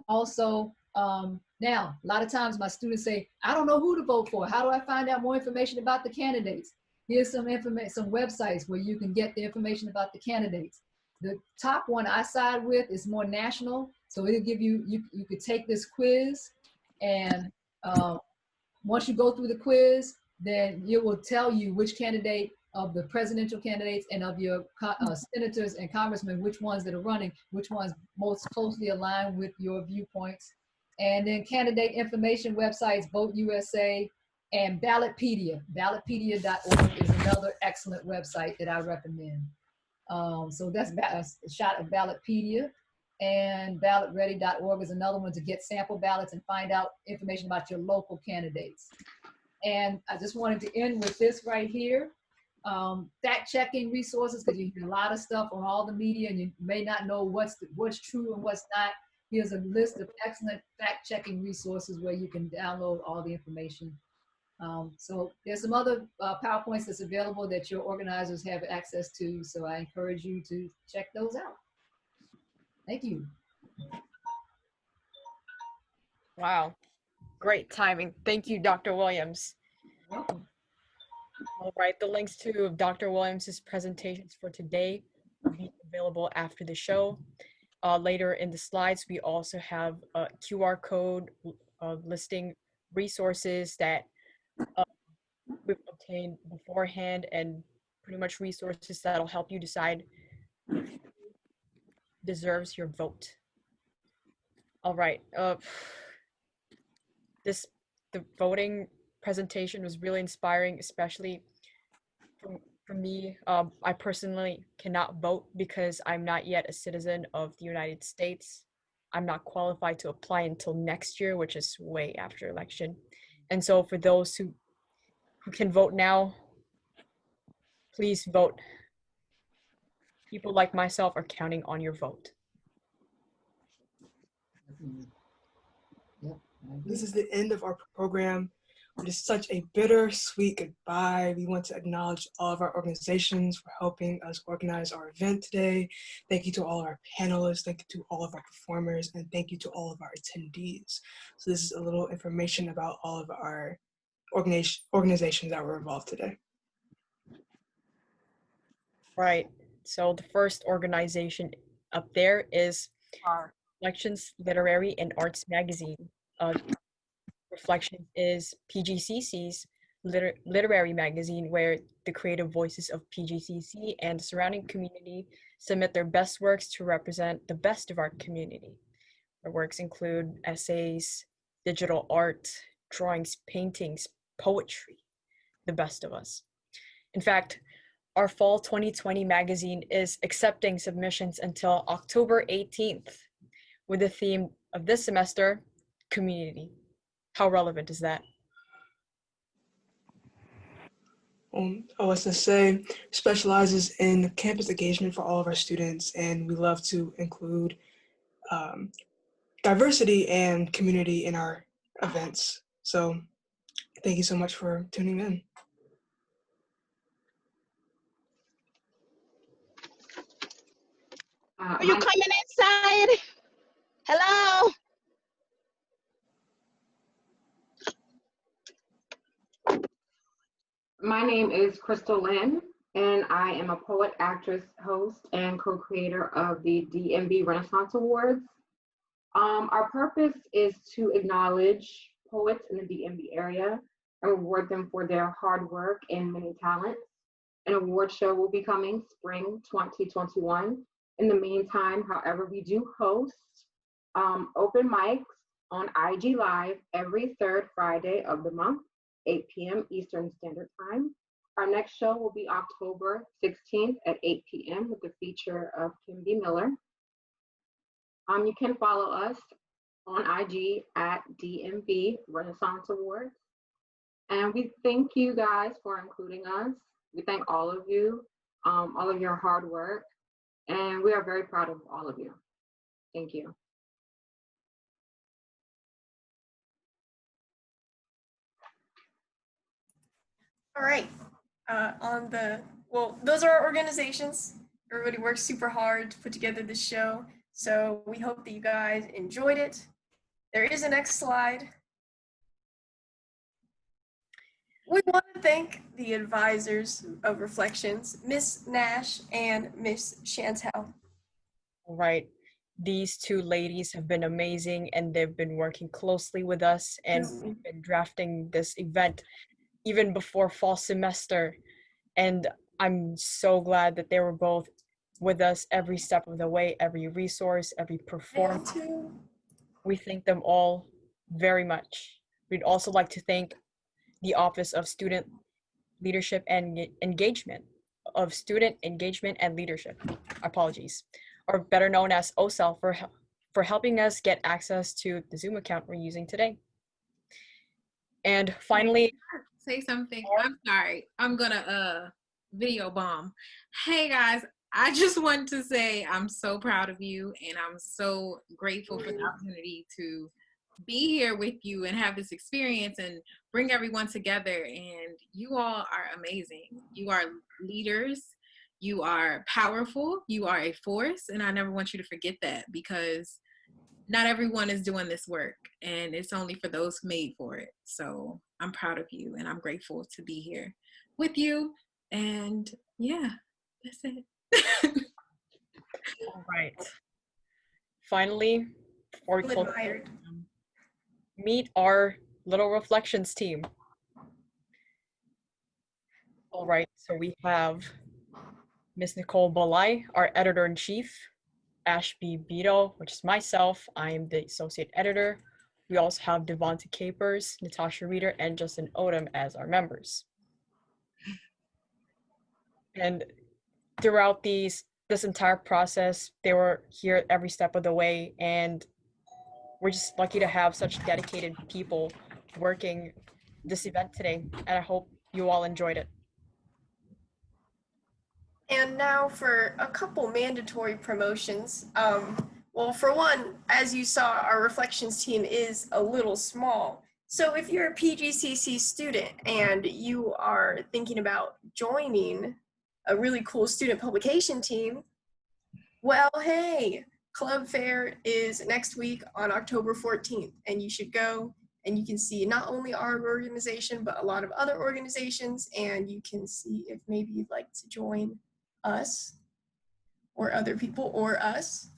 Also, now, a lot of times my students say, I don't know who to vote for. How do I find out more information about the candidates? Here's some information, some websites where you can get the information about the candidates. The top one I side with is more national. So it'll give you, you could take this quiz, and once you go through the quiz, then it will tell you which candidate of the presidential candidates and of your senators and congressmen, which ones that are running, which ones most closely align with your viewpoints. And then candidate information websites, Vote USA and Ballotpedia. Ballotpedia.org is another excellent website that I recommend. So that's a shot of Ballotpedia. And ballotready.org is another one to get sample ballots and find out information about your local candidates. And I just wanted to end with this right here. Fact-checking resources, because you hear a lot of stuff on all the media and you may not know what's true and what's not. Here's a list of excellent fact-checking resources where you can download all the information. So there's some other PowerPoints that's available that your organizers have access to. So I encourage you to check those out. Thank you. Wow, great timing. Thank you, Dr. Williams. Welcome. All right, the links to Dr. Williams's presentations for today will be available after the show. Later in the slides, we also have a QR code listing resources that we've obtained beforehand, and pretty much resources that'll help you decide who deserves your vote. All right, the voting presentation was really inspiring, especially for me. I personally cannot vote because I'm not yet a citizen of the United States. I'm not qualified to apply until next year, which is way after election. And so for those who can vote now, please vote. People like myself are counting on your vote. This is the end of our program. It is such a bittersweet goodbye. We want to acknowledge all of our organizations for helping us organize our event today. Thank you to all of our panelists. Thank you to all of our performers, and thank you to all of our attendees. So this is a little information about all of our organizations that were involved today. Right. So the first organization up there is Reflections Literary and Arts Magazine. Reflections is PGCC's literary magazine, where the creative voices of PGCC and the surrounding community submit their best works to represent the best of our community. Our works include essays, digital art, drawings, paintings, poetry, the best of us. In fact, our fall 2020 magazine is accepting submissions until October 18th with the theme of this semester, community. How relevant is that? OSSA specializes in campus engagement for all of our students, and we love to include diversity and community in our events. So thank you so much for tuning in. Are you coming inside? Hello? My name is Crystal Lynn, and I am a poet, actress, host, and co-creator of the DMV Renaissance Awards. Our purpose is to acknowledge poets in the DMV area and reward them for their hard work and many talents. An award show will be coming spring 2021. In the meantime, however, we do host open mics on IG Live every third Friday of the month, 8 p.m. Eastern Standard Time. Our next show will be October 16th at 8 p.m. with the feature of Kim B. Miller. You can follow us on IG at DMV Renaissance Awards. And we thank you guys for including us. We thank all of you, all of your hard work. And we are very proud of all of you. Thank you. All right. Those are our organizations. Everybody works super hard to put together this show. So we hope that you guys enjoyed it. There is a next slide. We want to thank the advisors of Reflections, Miss Nash and Miss Chantel. All right. These two ladies have been amazing, and they've been working closely with us and been drafting this event even before fall semester. And I'm so glad that they were both with us every step of the way, every resource, every performance. We thank them all very much. We'd also like to thank the Office of Student Leadership and Engagement, apologies, or better known as OSEL, for helping us get access to the Zoom account we're using today. And finally, say something. I'm sorry. I'm gonna video bomb. Hey guys, I just want to say I'm so proud of you, and I'm so grateful for the opportunity to be here with you and have this experience and bring everyone together. And you all are amazing. You are leaders. You are powerful. You are a force. And I never want you to forget that, because not everyone is doing this work, and it's only for those made for it. So I'm proud of you, and I'm grateful to be here with you. And yeah, that's it. All right. Finally, before we close, meet our little Reflections team. All right, so we have Miss Nicole Balai, our editor-in-chief, Ashby Beto, which is myself. I am the associate editor. We also have Devonta Capers, Natasha Reeder, and Justin Odom as our members. And throughout this entire process, they were here every step of the way, and we're just lucky to have such dedicated people working this event today, and I hope you all enjoyed it. And now for a couple mandatory promotions. Well, for one, as you saw, our Reflections team is a little small. So if you're a PGCC student and you are thinking about joining a really cool student publication team, well, hey, Club Fair is next week on October 14th, and you should go, and you can see not only our organization, but a lot of other organizations, and you can see if maybe you'd like to join us or other people or us.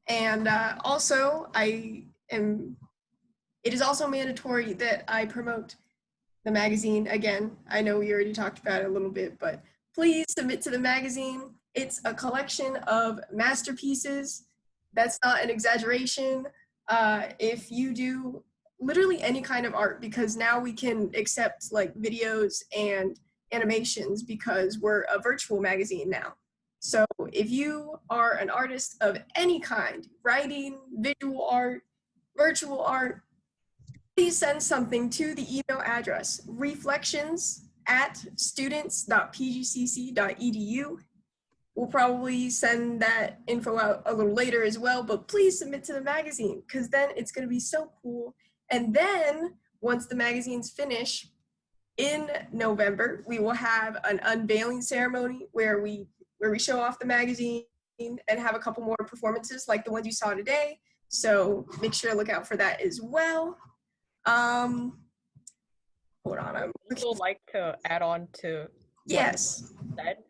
And it is also mandatory that I promote the magazine again. I know we already talked about it a little bit, but please submit to the magazine. It's a collection of masterpieces. That's not an exaggeration. If you do literally any kind of art, because now we can accept like videos and animations because we're a virtual magazine now. So if you are an artist of any kind, writing, visual art, virtual art, please send something to the email address reflections@students.pgcc.edu. We'll probably send that info out a little later as well, but please submit to the magazine, because then it's going to be so cool. And then once the magazines finish in November, we will have an unveiling ceremony where we show off the magazine and have a couple more performances like the ones you saw today. So make sure to look out for that as well. Hold on. I would like to add on to yes. Said.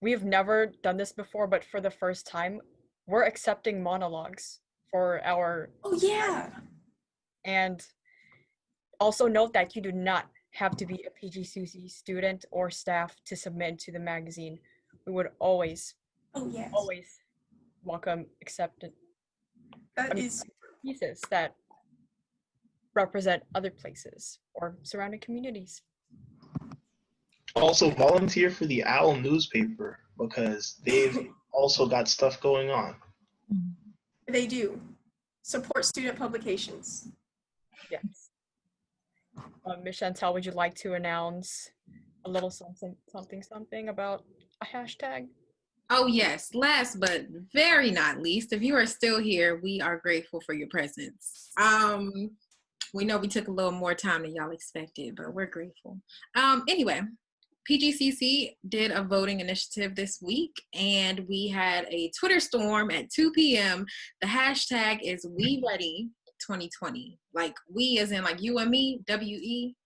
We've never done this before, but for the first time, we're accepting monologues for our. Oh yeah. And also note that you do not have to be a PGCC student or staff to submit to the magazine. We would always welcome accepted pieces that represent other places or surrounding communities. Also volunteer for the OWL newspaper, because they've also got stuff going on. They do. Support student publications. Yes. Ms. Chantel, would you like to announce a little something about a hashtag? Oh yes, last but very not least, if you are still here, we are grateful for your presence. We know we took a little more time than y'all expected, but we're grateful. Anyway, PGCC did a voting initiative this week, and we had a Twitter storm at 2 p.m. The hashtag is WeReady2020. Like we as in like you and me, W-E,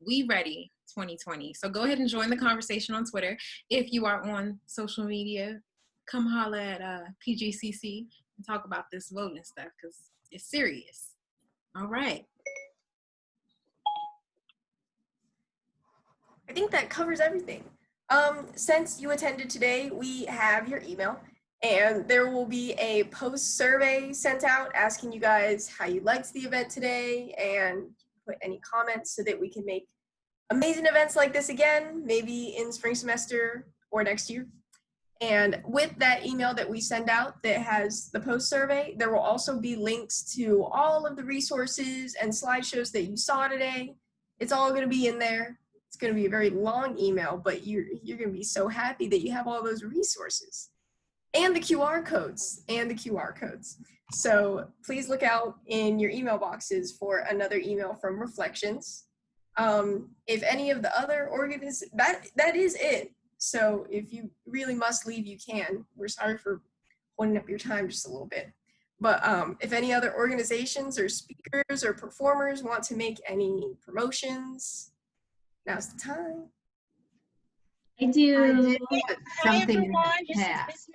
We Ready 2020. So go ahead and join the conversation on Twitter. If you are on social media, come holla at PGCC and talk about this voting stuff because it's serious. All right. I think that covers everything. Since you attended today, we have your email, and there will be a post survey sent out asking you guys how you liked the event today and put any comments so that we can make amazing events like this again, maybe in spring semester or next year. And with that email that we send out that has the post survey, there will also be links to all of the resources and slideshows that you saw today. It's all going to be in there. It's going to be a very long email, but you're going to be so happy that you have all those resources and the QR codes So please look out in your email boxes for another email from Reflections. If any of the other that is it. So if you really must leave, you can. We're sorry for holding up your time just a little bit. But if any other organizations or speakers or performers want to make any promotions, now's the time. I do. Hi something in everyone, the this is past. Miss